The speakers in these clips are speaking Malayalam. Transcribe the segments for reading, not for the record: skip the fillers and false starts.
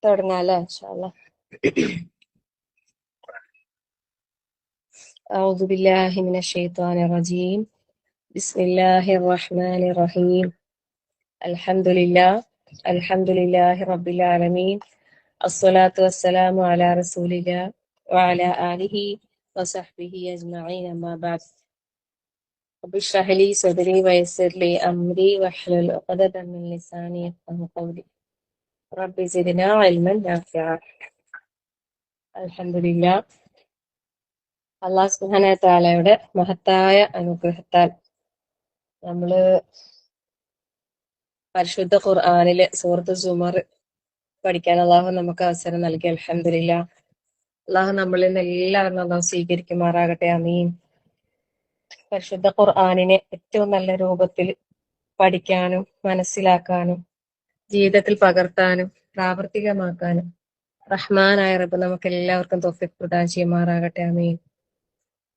തുടങ്ങാല്ലേ ഇൻഷാല്ലാ. أعوذ بالله من الشيطان الرجيم. بسم الله الرحمن الرحيم. الحمد لله رب العالمين. الصلاة والسلام على رسول الله وعلى آله وصحبه أجمعين. أما بعد، رب اشرح لي صدري ويسر لي أمري واحلل عقدة من لساني يفقهوا قولي. رب زدنا علما نافعا. الحمد لله. അള്ളാഹു സുബ്ഹാനഹു വ തആലയുടെ മഹത്തായ അനുഗ്രഹത്താൽ നമ്മള് പരിശുദ്ധ ഖുർആനിലെ സൂറത്ത് സുമർ പഠിക്കാൻ അള്ളാഹു നമുക്ക് അവസരം നൽകി. അൽഹംദുലില്ലാഹ്. അള്ളാഹു നമ്മളിൽ നിന്ന് എല്ലാവരും അള്ളാഹു സ്വീകരിക്കുമാറാകട്ടെ. ആമീൻ. പരിശുദ്ധ ഖുർആനിനെ ഏറ്റവും നല്ല രൂപത്തിൽ പഠിക്കാനും മനസ്സിലാക്കാനും ജീവിതത്തിൽ പകർത്താനും പ്രാവർത്തികമാക്കാനും റഹ്മാനായ റബ്ബ് നമുക്ക് എല്ലാവർക്കും തൗഫീഖ് പ്രദാനം ചെയ്യുമാറാകട്ടെ. ആമീൻ.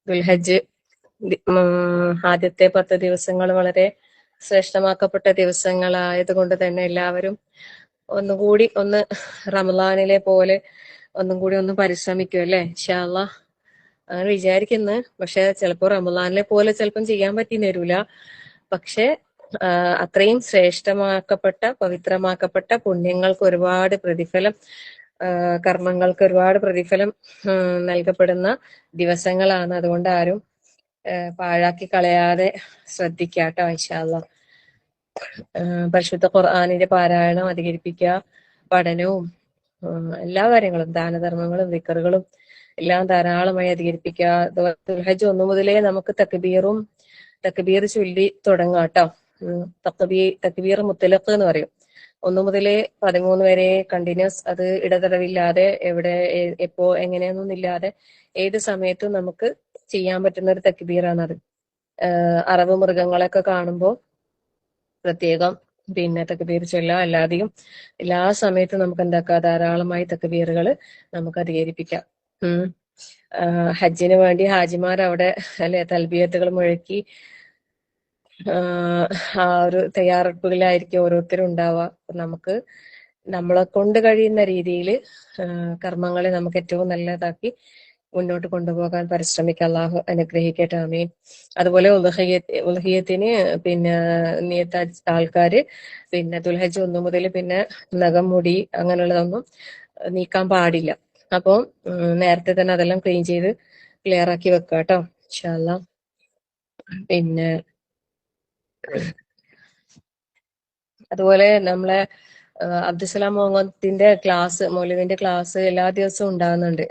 ദുൽഹജ്ജ് ആദ്യത്തെ 10 ദിവസങ്ങൾ വളരെ ശ്രേഷ്ഠമാക്കപ്പെട്ട ദിവസങ്ങളായതുകൊണ്ട് തന്നെ എല്ലാവരും ഒന്നുകൂടി ഒന്ന് റമളാനിലെ പോലെ ഒന്നും കൂടി ഒന്ന് പരിശ്രമിക്കും അല്ലേ? ഇൻഷാ അല്ലാഹ്. അങ്ങനെ വിചാരിക്കുന്നു. പക്ഷെ ചിലപ്പോൾ റമളാനിലെ പോലെ ചിലപ്പം ചെയ്യാൻ പറ്റി വരൂല. പക്ഷെ അത്രയും ശ്രേഷ്ഠമാക്കപ്പെട്ട പവിത്രമാക്കപ്പെട്ട പുണ്യങ്ങൾക്ക് ഒരുപാട് പ്രതിഫലം, കർമ്മങ്ങൾക്ക് ഒരുപാട് പ്രതിഫലം നൽകപ്പെടുന്ന ദിവസങ്ങളാണ്. അതുകൊണ്ട് ആരും പാഴാക്കി കളയാതെ ശ്രദ്ധിക്കാട്ടോ ഇൻഷാ അല്ലാഹ്. പരിശുദ്ധ ഖുർആനിന്റെ പാരായണം അധികരിപ്പിക്കുക, പഠനവും എല്ലാ കാര്യങ്ങളും ദാനധർമ്മങ്ങളും ദിക്റുകളും എല്ലാം ധാരാളമായി അധികരിപ്പിക്കുക. ദുൽഹജ്ജ് 1 മുതലേ നമുക്ക് തക്ബീർ ചൊല്ലി തുടങ്ങാട്ടോ. തക്ബീർ മുത്തലഖ് എന്ന് പറയും. 1 മുതലേ 13 വരെ കണ്ടിന്യൂസ്, അത് ഇടതടവില്ലാതെ എവിടെ എപ്പോ എങ്ങനെയൊന്നുമില്ലാതെ ഏത് സമയത്തും നമുക്ക് ചെയ്യാൻ പറ്റുന്ന ഒരു തക്ബീറാണത്. അറബ് മൃഗങ്ങളൊക്കെ കാണുമ്പോൾ പ്രത്യേകം തക്ബീർ ചൊല്ലാം. അല്ലാതെയും എല്ലാ സമയത്തും നമുക്ക് എന്താക്കാം, ധാരാളമായി തക്ബീറുകൾ നമുക്ക് അധികരിപ്പിക്കാം. ഹജ്ജിന് വേണ്ടി ഹാജിമാർ അവിടെ അല്ലെ തൽബിയത്തുകൾ മുഴക്കി ആ ഒരു തയ്യാറെടുപ്പുകളിലായിരിക്കും ഓരോരുത്തരും ഉണ്ടാവുക. നമുക്ക് നമ്മളെ കൊണ്ട് കഴിയുന്ന രീതിയിൽ കർമ്മങ്ങളെ നമുക്ക് ഏറ്റവും നല്ലതാക്കി മുന്നോട്ട് കൊണ്ടുപോകാൻ പരിശ്രമിക്കാം. അള്ളാഹു അനുഗ്രഹിക്കട്ടെ. ആമീൻ. അതുപോലെ ഉൽഹിയത്തിന് നിയത്ത ആൾക്കാര് ദുൽഹജ്ജ് 1 മുതൽ നഖം, മുടി അങ്ങനെയുള്ളതൊന്നും നീക്കാൻ പാടില്ല. അപ്പോൾ നേരത്തെ തന്നെ അതെല്ലാം ക്ലീൻ ചെയ്ത് ക്ലിയർ ആക്കി വെക്കുക കേട്ടോ ഇൻഷാ അല്ലാഹ്. അതുപോലെ നമ്മളെ അബ്ദുസലാം മുഹമ്മദിന്റെ ക്ലാസ്, മൗലവിന്റെ ക്ലാസ് എല്ലാ ദിവസവും ഉണ്ടാകുന്നുണ്ട്.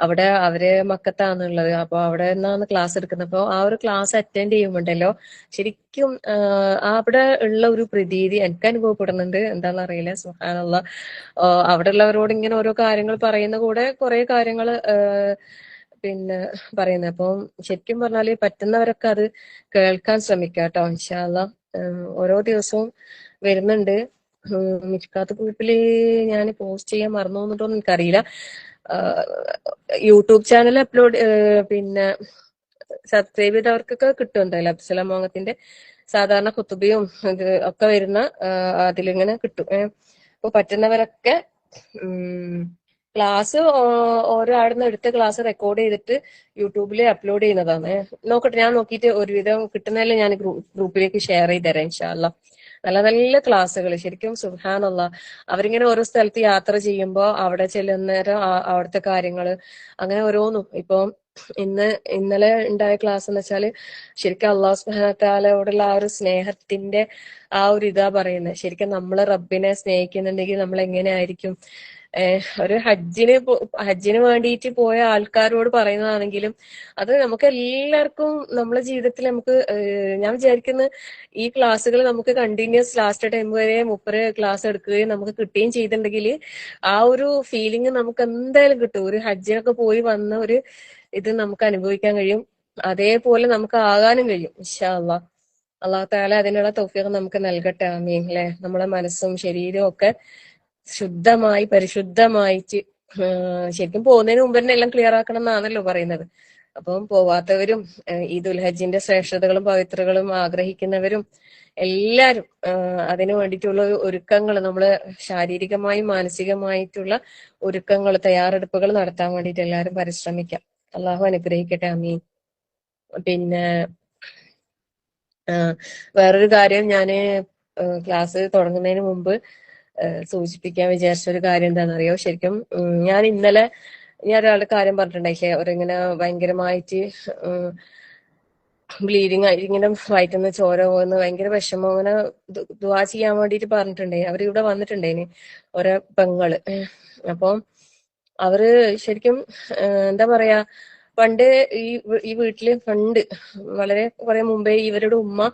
അവിടെ അവര് മക്കത്താണുള്ളത്. അപ്പൊ അവിടെ നിന്നാണ് ക്ലാസ് എടുക്കുന്നത്. അപ്പൊ ആ ഒരു ക്ലാസ് അറ്റൻഡ് ചെയ്യുമ്പോണ്ടല്ലോ ശരിക്കും അവിടെ ഉള്ള ഒരു പ്രതീതി എനിക്ക് അനുഭവപ്പെടുന്നുണ്ട്. എന്താണെന്ന് അറിയില്ല. സുബ്ഹാനല്ലാഹ്. അവിടെ ഉള്ളവരോട് ഇങ്ങനെ ഓരോ കാര്യങ്ങൾ പറയുന്ന കൂടെ കുറെ കാര്യങ്ങൾ പറയുന്നത്. അപ്പം ശരിക്കും പറഞ്ഞാല് പറ്റുന്നവരൊക്കെ അത് കേൾക്കാൻ ശ്രമിക്കുക കേട്ടോ ഇൻഷാ അല്ലാഹ്. ഓരോ ദിവസവും വരുന്നുണ്ട്. മിഷ്കാത്ത് ഗ്രൂപ്പില് ഞാൻ പോസ്റ്റ് ചെയ്യാൻ മറന്നു എന്നിട്ടൊന്നും എനിക്കറിയില്ല. യൂട്യൂബ് ചാനൽ അപ്ലോഡ് സബ്സ്ക്രൈബ് ചെയ്തവർക്കൊക്കെ കിട്ടും എന്തായാലും. അബ്ദുസലാം മോഹത്തിന്റെ സാധാരണ കുത്തുബയും ഇത് ഒക്കെ വരുന്ന അതിലിങ്ങനെ കിട്ടും. അപ്പൊ പറ്റുന്നവരൊക്കെ ക്ലാസ് ഓരോ ആടുന്ന് എടുത്ത ക്ലാസ് റെക്കോർഡ് ചെയ്തിട്ട് യൂട്യൂബിൽ അപ്ലോഡ് ചെയ്യുന്നതാണ്. നോക്കട്ടെ, ഞാൻ നോക്കിയിട്ട് ഒരുവിധം കിട്ടുന്നതിൽ ഞാൻ ഗ്രൂപ്പിലേക്ക് ഷെയർ ചെയ്ത് തരാം ഇൻഷാ അല്ലാഹ്. നല്ല നല്ല ക്ലാസ്സുകൾ ശരിക്കും സുബ്ഹാനല്ലാഹ്. അവരിങ്ങനെ ഓരോ സ്ഥലത്ത് യാത്ര ചെയ്യുമ്പോൾ അവിടെ ചെല്ലുന്നേരം അവിടുത്തെ കാര്യങ്ങള് അങ്ങനെ ഓരോന്നും. ഇപ്പൊ ഇന്നലെ ഉണ്ടായ ക്ലാസ് എന്ന് വെച്ചാല് ശരിക്കും അള്ളാഹു സുബ്ഹാനഹു വ തആലയോടുള്ള ആ ഒരു സ്നേഹത്തിന്റെ ആ ഒരു ഇതാ പറയുന്നത്. ശരിക്കും നമ്മള് റബ്ബിനെ സ്നേഹിക്കുന്നുണ്ടെങ്കിൽ നമ്മൾ എങ്ങനെയായിരിക്കും. ഒരു ഹജ്ജിന് വേണ്ടിയിട്ട് പോയ ആൾക്കാരോട് പറയുന്നതാണെങ്കിലും അത് നമുക്ക് എല്ലാവർക്കും നമ്മളെ ജീവിതത്തിൽ നമുക്ക് ഞാൻ വിചാരിക്കുന്ന ഈ ക്ലാസ്സുകൾ നമുക്ക് കണ്ടിന്യൂസ് ലാസ്റ്റ് ടൈം വരെ 30 ക്ലാസ് എടുക്കുകയും നമുക്ക് കിട്ടുകയും ചെയ്തിട്ടുണ്ടെങ്കിൽ ആ ഒരു ഫീലിംഗ് നമുക്ക് എന്തായാലും കിട്ടും. ഒരു ഹജ്ജിനൊക്കെ പോയി വന്ന ഒരു ഇത് നമുക്ക് അനുഭവിക്കാൻ കഴിയും. അതേപോലെ നമുക്ക് ആകാനും കഴിയും ഇൻഷാ അല്ലാഹ്. അല്ലാഹു തആല അതിനുള്ള തൗഫീഖ് നമുക്ക് നൽകട്ടെ. ആമീൻ. അല്ലെ, നമ്മളെ മനസ്സും ശരീരവും ഒക്കെ പരിശുദ്ധമായിട്ട് ശരിക്കും പോകുന്നതിന് മുമ്പ് തന്നെ എല്ലാം ക്ലിയർ ആക്കണം എന്നാണല്ലോ പറയുന്നത്. അപ്പം പോവാത്തവരും ഈദുൽ ഹജ്ജിന്റെ ശ്രേഷ്ഠതകളും പവിത്രകളും ആഗ്രഹിക്കുന്നവരും എല്ലാരും അതിനു വേണ്ടിയിട്ടുള്ള ഒരുക്കങ്ങൾ, നമ്മള് ശാരീരികമായും മാനസികമായിട്ടുള്ള ഒരുക്കങ്ങൾ, തയ്യാറെടുപ്പുകൾ നടത്താൻ വേണ്ടിയിട്ട് എല്ലാവരും പരിശ്രമിക്കാം. അള്ളാഹു അനുഗ്രഹിക്കട്ടെ. അമീൻ. പിന്നെ വേറൊരു കാര്യം, ഞാന് ക്ലാസ് തുടങ്ങുന്നതിന് മുമ്പ് സൂചിപ്പിക്കാൻ വിചാരിച്ച ഒരു കാര്യം എന്താണെന്നറിയോ? ശരിക്കും ഞാൻ ഇന്നലെ ഒരാളുടെ കാര്യം പറഞ്ഞിട്ടുണ്ടായില്ലേ, അവരിങ്ങനെ ഭയങ്കരമായിട്ട് ബ്ലീഡിങ് ആയി, ഇങ്ങനെ വയറ്റുന്ന ചോര പോകുന്ന ഭയങ്കര വിഷമം, അങ്ങനെ ദുആ ചെയ്യാൻ വേണ്ടിയിട്ട് പറഞ്ഞിട്ടുണ്ടായി. അവരിവിടെ വന്നിട്ടുണ്ടായിന് ഓരോ പെങ്ങള്. അപ്പം അവര് ശരിക്കും എന്താ പറയാ, പണ്ട് ഈ വീട്ടില് പണ്ട് വളരെ കുറെ മുമ്പേ ഇവരുടെ ഉമ്മ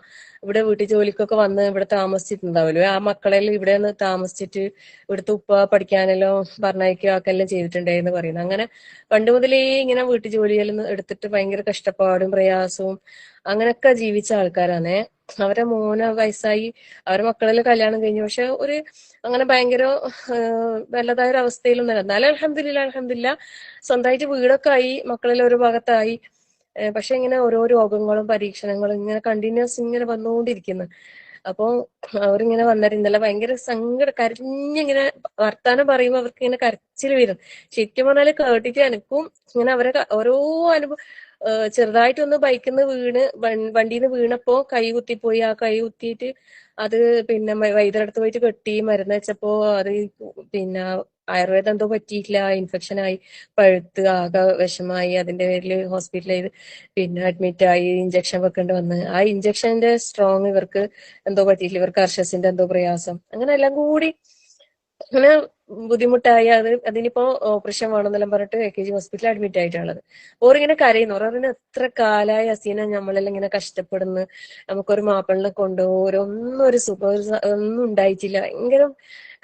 ഇവിടെ വീട്ടു ജോലിക്കൊക്കെ വന്ന് ഇവിടെ താമസിച്ചിട്ടുണ്ടാവല്ലോ. ആ മക്കളെല്ലാം ഇവിടെ നിന്ന് താമസിച്ചിട്ട് ഇവിടുത്തെ ഉപ്പ പഠിക്കാനെല്ലാം പറഞ്ഞയക്കുക ആക്കെല്ലാം ചെയ്തിട്ടുണ്ടായിരുന്നു പറയുന്നത്. അങ്ങനെ പണ്ട് മുതലേ ഇങ്ങനെ വീട്ടു ജോലിയെല്ലാം എടുത്തിട്ട് ഭയങ്കര കഷ്ടപ്പാടും പ്രയാസവും അങ്ങനെയൊക്കെ ജീവിച്ച ആൾക്കാരാണേ. അവരെ മോന് വയസ്സായി, അവരെ മക്കളെല്ലാം കല്യാണം കഴിഞ്ഞു. പക്ഷെ ഒരു അങ്ങനെ ഭയങ്കര വല്ലതായ ഒരു അവസ്ഥയിലൊന്നും അല്ല. എന്നാലും അൽഹംദുലില്ലാ സ്വന്തമായിട്ട് വീടൊക്കെ ആയി, മക്കളെല്ലാം ഒരു ഭാഗത്തായി. പക്ഷെ ഇങ്ങനെ ഓരോ രോഗങ്ങളും പരീക്ഷണങ്ങളും ഇങ്ങനെ കണ്ടിന്യൂസ് ഇങ്ങനെ വന്നുകൊണ്ടിരിക്കുന്നു. അപ്പൊ അവരിങ്ങനെ വന്നിട്ട് ഇന്നലെ ഭയങ്കര കരഞ്ഞിങ്ങനെ വർത്താനം പറയുമ്പോ അവർക്ക് ഇങ്ങനെ കരച്ചിൽ വരും. ശരിക്കും പറഞ്ഞാല് കേട്ടിട്ട് എനിക്കും ഇങ്ങനെ അവരെ ഓരോ അനുഭവം, ചെറുതായിട്ടൊന്ന് ബൈക്കിന്ന് വീണ് വണ്ടിന്ന് വീണപ്പോ കൈ കുത്തിപ്പോയി. ആ കൈ കുത്തിയിട്ട് അത് പിന്നെ വൈദ്യരടുത്ത് പോയിട്ട് കെട്ടി മരുന്ന് വെച്ചപ്പോ അത് പിന്നെ ആയുർവേദം എന്തോ പറ്റിയിട്ടില്ല, ഇൻഫെക്ഷൻ ആയി പഴുത്ത് ആകെ വിഷമായി. അതിന്റെ പേരിൽ ഹോസ്പിറ്റലിൽ പിന്നെ അഡ്മിറ്റ് ആയി, ഇഞ്ചക്ഷൻ വെക്കേണ്ടി വന്ന്. ആ ഇഞ്ചക്ഷന്റെ സ്ട്രോങ് ഇവർക്ക് എന്തോ പറ്റിയിട്ടില്ല, ഇവർക്ക് അർഷസിന്റെ എന്തോ പ്രയാസം, അങ്ങനെ എല്ലാം കൂടി അങ്ങനെ ബുദ്ധിമുട്ടായി. അതിനിപ്പോ ഓപ്പറേഷൻ വേണമെന്നെല്ലാം പറഞ്ഞിട്ട് AKG ഹോസ്പിറ്റലിൽ അഡ്മിറ്റ് ആയിട്ടുള്ളത്. ഓരിങ്ങനെ കരയുന്നു. ഓരോ എത്ര കാലായി ഹസീന നമ്മളെല്ലാം ഇങ്ങനെ കഷ്ടപ്പെടുന്നു, നമുക്കൊരു മാപ്പിളിനെ കൊണ്ടുപോകും, ഒരു സുഖം ഒന്നും ഉണ്ടായിട്ടില്ല, ഭയങ്കര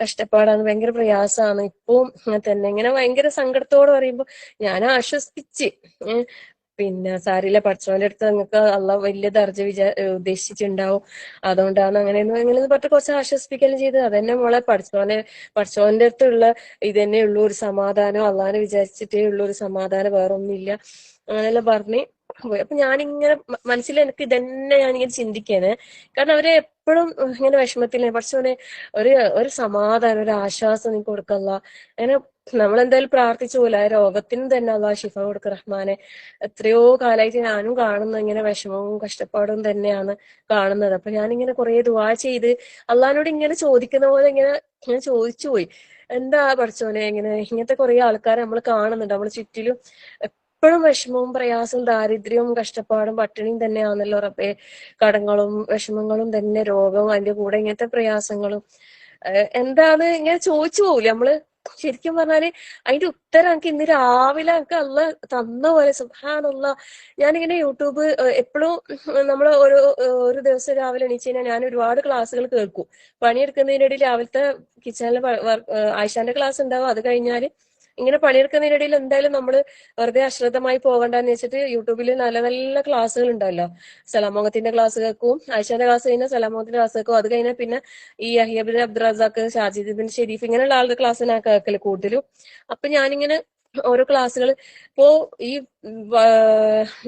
കഷ്ടപ്പാടാണ്, ഭയങ്കര പ്രയാസമാണ്. ഇപ്പം അങ്ങനെ തന്നെ ഇങ്ങനെ ഭയങ്കര സങ്കടത്തോട് പറയുമ്പോ ഞാൻ ആശ്വസിപ്പിച്ച്, പിന്നെ സാരില്ല, പഠിച്ചവന്റെ അടുത്ത് നിങ്ങൾക്ക് അള്ളാഹ് വലിയ ദർജ ഉദ്ദേശിച്ചിട്ടുണ്ടാവും, അതുകൊണ്ടാണ് അങ്ങനെയെന്ന് പറഞ്ഞിട്ട് കുറച്ച് ആശ്വസിപ്പിക്കലും ചെയ്ത്. അതന്നെ മോളെ, പഠിച്ചവന്റെ അടുത്തുള്ള ഇത് തന്നെ ഉള്ളൂ ഒരു സമാധാനം, അള്ളാഹിനെ വിചാരിച്ചിട്ടേ ഉള്ളൂ ഒരു സമാധാനം, വേറെ ഒന്നുമില്ല അങ്ങനെല്ലാം പറഞ്ഞ് പോയി. അപ്പൊ ഞാനിങ്ങനെ മനസ്സിൽ എനിക്ക് ഇതന്നെ ഞാനിങ്ങനെ ചിന്തിക്കാണ്. കാരണം അവരെ എപ്പോഴും ഇങ്ങനെ വിഷമത്തില് പഠിച്ചവനെ ഒരു സമാധാനം, ഒരു ആശ്വാസം നീ കൊടുക്കല്ല. അങ്ങനെ നമ്മളെന്തായാലും പ്രാർത്ഥിച്ചു പോലെ ആ രോഗത്തിന് തന്നെ അള്ളാഹ് ശിഫ കൊടുക്ക റഹ്മാനെ. എത്രയോ കാലമായിട്ട് ഞാനും കാണുന്ന ഇങ്ങനെ വിഷമവും കഷ്ടപ്പാടും തന്നെയാണ് കാണുന്നത്. അപ്പൊ ഞാനിങ്ങനെ കുറെ ദുആ ചെയ്ത് അള്ളഹാനോട് ഇങ്ങനെ ചോദിക്കുന്ന പോലെ ഇങ്ങനെ ചോദിച്ചു പോയി, എന്താ പഠിച്ചോനെ, ഇങ്ങനത്തെ കുറെ ആൾക്കാരെ നമ്മൾ കാണുന്നുണ്ട് നമ്മൾ ചുറ്റിലും. എപ്പോഴും വിഷമവും പ്രയാസവും ദാരിദ്ര്യവും കഷ്ടപ്പാടും പട്ടിണിയും തന്നെയാണല്ലോ റബ്ബേ. കടങ്ങളും വിഷമങ്ങളും തന്നെ, രോഗവും അതിന്റെ കൂടെ ഇങ്ങനത്തെ പ്രയാസങ്ങളും. എന്താണ് ഇങ്ങനെ ചോദിച്ചു പോവില്ലേ നമ്മള്. ശരിക്കും പറഞ്ഞാല് അതിന്റെ ഉത്തരം എനിക്ക് ഇന്ന് രാവിലെ എനിക്ക് അള്ള തന്ന പോലെ സുബ്ഹാനല്ലാഹ്. ഞാനിങ്ങനെ യൂട്യൂബ് എപ്പോഴും നമ്മള് ഒരു ദിവസം രാവിലെ എണീച്ച് കഴിഞ്ഞാൽ ഞാൻ ഒരുപാട് ക്ലാസ്സുകൾ കേൾക്കും. പണിയെടുക്കുന്നതിനിടയിൽ രാവിലത്തെ കിച്ചണിൽ ആയിഷാന്റെ ക്ലാസ് ഉണ്ടാവും. അത് കഴിഞ്ഞാല് ഇങ്ങനെ പണിയെടുക്കുന്നതിനിടയിൽ എന്തായാലും നമ്മള് വെറുതെ അശ്രദ്ധമായി പോകണ്ടെന്ന് വെച്ചിട്ട് യൂട്യൂബിൽ നല്ല നല്ല ക്ലാസ്സുകൾ ഉണ്ടല്ലോ. സലാമോഹത്തിന്റെ ക്ലാസ് കേൾക്കും, ആയിഷാന്റെ ക്ലാസ് കഴിഞ്ഞാൽ സലാമോഹത്തിന്റെ ക്ലാസ് കേൾക്കും. അത് കഴിഞ്ഞാൽ പിന്നെ ഈ യഹ്യ ബിൻ അബ്ദുൽ റസാഖ്, ഷാജിദ് ബിൻ ഷെരീഫ്, ഇങ്ങനെയുള്ള ആളുടെ ക്ലാസ് ഞാൻ കേൾക്കല് കൂടുതലും. അപ്പൊ ഞാനിങ്ങനെ ഓരോ ക്ലാസ്സുകൾ ഇപ്പോ ഈ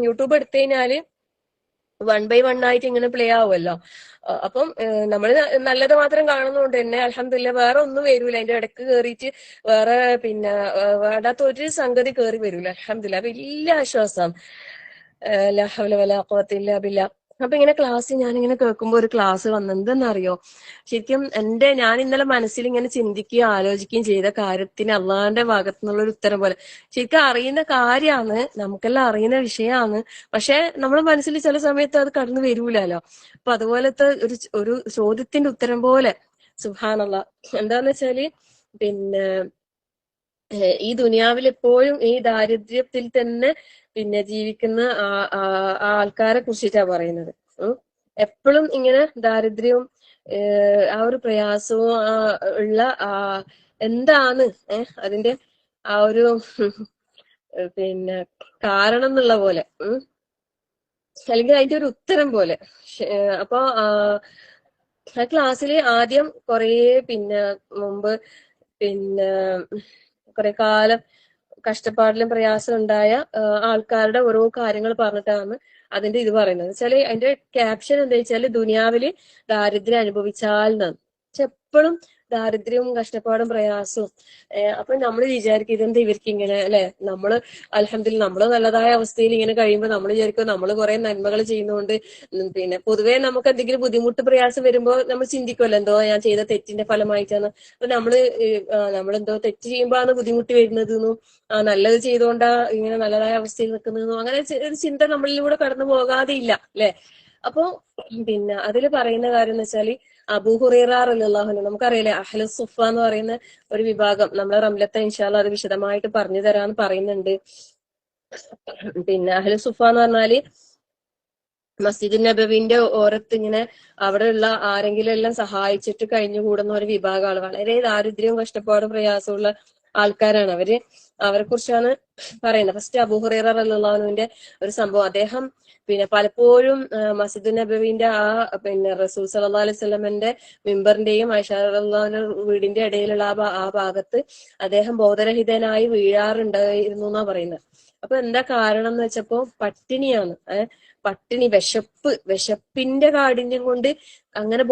യൂട്യൂബ് എടുത്തു കഴിഞ്ഞാല് 1 by 1 ആയിട്ട് ഇങ്ങനെ പ്ലേ ആവുമല്ലോ. അപ്പം നമ്മള് നല്ലത് മാത്രം കാണുന്നതുകൊണ്ട് തന്നെ അൽഹംദുലില്ലാ വേറെ ഒന്നും വരൂല. അതിന്റെ ഇടക്ക് കയറിയിട്ട് വേറെ പിന്നെ വേണ്ടാത്ത ഒരു സംഗതി കയറി വരൂല. അൽഹംദുലില്ലാ വലിയ ആശ്വാസം. ലാ ഹൗല വലാ ഖുവത ഇല്ലാ ബില്ലാ. അപ്പൊ ഇങ്ങനെ ക്ലാസ് ഞാനിങ്ങനെ കേൾക്കുമ്പോ ഒരു ക്ലാസ് വന്നത് എന്തെന്നറിയോ, ശരിക്കും ഞാൻ ഇന്നലെ മനസ്സിൽ ഇങ്ങനെ ചിന്തിക്കുകയും ആലോചിക്കുകയും ചെയ്ത കാര്യത്തിന് അള്ളാഹിന്റെ ഭാഗത്തു നിന്നുള്ള ഒരു ഉത്തരം പോലെ. ശരിക്കും അറിയുന്ന കാര്യമാണ്, നമുക്കെല്ലാം അറിയുന്ന വിഷയമാണ്. പക്ഷെ നമ്മുടെ മനസ്സിൽ ചില സമയത്ത് അത് കടന്നു വരൂലല്ലോ. അപ്പൊ അതുപോലത്തെ ഒരു ചോദ്യത്തിന്റെ ഉത്തരം പോലെ. സുബ്ഹാനല്ലാഹ്. എന്താന്ന് വെച്ചാല് പിന്നെ ഈ ദുനിയാവിൽ എപ്പോഴും ഈ ദാരിദ്ര്യത്തിൽ തന്നെ പിന്നെ ജീവിക്കുന്ന ആൾക്കാരെ കുറിച്ചിട്ടാ പറയുന്നത്. എപ്പോഴും ഇങ്ങനെ ദാരിദ്ര്യവും ആ ഒരു പ്രയാസവും ഉള്ള എന്താണ് അതിന്റെ ആ ഒരു പിന്നെ കാരണം എന്നുള്ള പോലെ, അല്ലെങ്കിൽ അതിന്റെ ഒരു ഉത്തരം പോലെ. അപ്പൊ ആ ക്ലാസ്സിൽ ആദ്യം കുറെ പിന്നെ മുമ്പ് പിന്നെ കുറെ കാലം കഷ്ടപ്പാടിലും പ്രയാസം ഉണ്ടായ ആൾക്കാരുടെ ഓരോ കാര്യങ്ങൾ പറഞ്ഞിട്ടാണ് അതിന്റെ ഇത് പറയുന്നത്. വെച്ചാല് അതിന്റെ ക്യാപ്ഷൻ എന്താ വെച്ചാല് ദുനിയാവില് ദാരിദ്ര്യം അനുഭവിച്ചാൽ എന്നാണ്. പക്ഷെ എപ്പോഴും ദാരിദ്ര്യവും കഷ്ടപ്പാടും പ്രയാസവും. അപ്പൊ നമ്മൾ വിചാരിക്കും ഇതെന്താ ഇവർക്ക് ഇങ്ങനെ അല്ലെ? നമ്മള് അൽഹംദുലില്ലാ നമ്മള് നല്ലതായ അവസ്ഥയിൽ ഇങ്ങനെ കഴിയുമ്പോൾ നമ്മൾ വിചാരിക്കും നമ്മൾ കുറെ നന്മകൾ ചെയ്യുന്നതുകൊണ്ട് പിന്നെ പൊതുവേ നമുക്ക് എന്തെങ്കിലും ബുദ്ധിമുട്ട് പ്രയാസം വരുമ്പോൾ നമ്മൾ ചിന്തിക്കുമല്ലോ എന്തോ ഞാൻ ചെയ്ത തെറ്റിന്റെ ഫലമായിട്ടാണ്. അപ്പൊ നമ്മളെന്തോ തെറ്റ് ചെയ്യുമ്പോഴാണ് ബുദ്ധിമുട്ട് വരുന്നതെന്നും നല്ലത് ചെയ്തുകൊണ്ടാ ഇങ്ങനെ നല്ലതായ അവസ്ഥയിൽ നിൽക്കുന്നതെന്നും അങ്ങനെ ഒരു ചിന്ത നമ്മളിലൂടെ കടന്നു പോകാതെ ഇല്ല അല്ലെ? അപ്പൊ പിന്നെ അതിൽ പറയുന്ന കാര്യം എന്ന് വെച്ചാല് അബൂ ഹുറൈറ റളിയല്ലാഹു അൻഹു, നമുക്കറിയില്ലേ അഹ്ലു സുഫ എന്ന് പറയുന്ന ഒരു വിഭാഗം, നമ്മളെ റംലത്തെ ഇൻഷാ അല്ലാഹ് അത് വിശദമായിട്ട് പറഞ്ഞു തരാന്ന് പറയുന്നുണ്ട്. പിന്നെ അഹ്ലു സുഫ എന്ന് പറഞ്ഞാല് മസ്ജിദ് നബവിന്റെ ഓരത്ത് ഇങ്ങനെ അവിടെയുള്ള ആരെങ്കിലും എല്ലാം സഹായിച്ചിട്ട് കഴിഞ്ഞുകൂടുന്ന ഒരു വിഭാഗമാണ്. വളരെ ദാരിദ്ര്യവും കഷ്ടപ്പാടും പ്രയാസമുള്ള ആൾക്കാരാണ് അവര്. അവരെ കുറിച്ചാണ് പറയുന്നത്. ഫസ്റ്റ് അബൂ ഹുറൈറ റളിയല്ലാഹു അൻഹുവിന്റെ ഒരു സംഭവം. അദ്ദേഹം പിന്നെ പലപ്പോഴും മസ്ജിദ് നബവിന്റെ പിന്നെ റസൂൽ സല്ലല്ലാഹു അലൈഹി വസല്ലമന്റെ മിമ്പറിന്റെയും ആയിഷ റളിയല്ലാഹു അൻഹ വീടിന്റെ ഇടയിലുള്ള ആ ഭാഗത്ത് അദ്ദേഹം ബോധരഹിതനായി വീഴാറുണ്ടായിരുന്നു എന്നാ പറയുന്നത്. അപ്പൊ എന്താ കാരണം എന്ന് വെച്ചപ്പോ പട്ടിണിയാണ്. പട്ടിണി, വിശപ്പിന്റെ കാഠിന്യം കൊണ്ട് അങ്ങനെ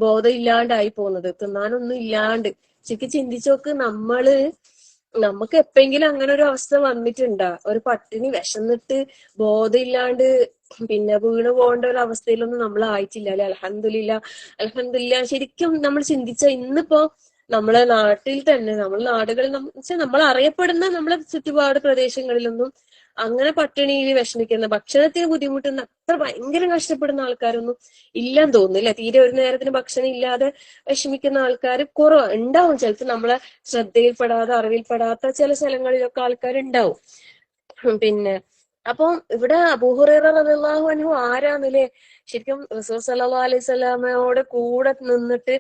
ബോധം ഇല്ലാണ്ടായി പോകുന്നത്, തിന്നാനൊന്നും ഇല്ലാണ്ട്. ശരിക്കും ചിന്തിച്ചു നോക്ക്, നമുക്ക് എപ്പെങ്കിലും അങ്ങനെ ഒരു അവസ്ഥ വന്നിട്ടുണ്ടാ? ഒരു പട്ടിണി വിശന്നിട്ട് ബോധമില്ലാണ്ട് പിന്നെ വീണ് പോകേണ്ട ഒരു അവസ്ഥയിലൊന്നും നമ്മൾ ആയിട്ടില്ല അല്ലെ? അൽഹംദുലില്ലാ, അൽഹംദുലില്ലാ. ശരിക്കും നമ്മൾ ചിന്തിച്ച ഇന്നിപ്പോ നമ്മളെ നാട്ടിൽ തന്നെ, നമ്മളെ നാടുകളിൽ നമ്മൾ അറിയപ്പെടുന്ന നമ്മളെ ചുറ്റുപാട് പ്രദേശങ്ങളിലൊന്നും അങ്ങനെ പട്ടിണിയിൽ വിഷമിക്കുന്ന, ഭക്ഷണത്തിന് ബുദ്ധിമുട്ടുന്ന, അത്ര ഭയങ്കര കഷ്ടപ്പെടുന്ന ആൾക്കാരൊന്നും ഇല്ലെന്ന് തോന്നുന്നില്ല. തീരെ ഒരു നേരത്തിന് ഭക്ഷണം ഇല്ലാതെ വിഷമിക്കുന്ന ആൾക്കാർ കുറവ് ഉണ്ടാവും. ചിലപ്പോൾ നമ്മളെ ശ്രദ്ധയിൽപ്പെടാതെ അറിവിൽപ്പെടാത്ത ചില സ്ഥലങ്ങളിലൊക്കെ ആൾക്കാരുണ്ടാവും. പിന്നെ അപ്പൊ ഇവിടെ അബൂ ഹുറൈറ റളിയല്ലാഹു അൻഹു ആരാന്നില്ലേ? ശരിക്കും റസൂൽ സല്ലല്ലാഹു അലൈഹി വസല്ലമയോട് കൂടെ നിന്നിട്ട്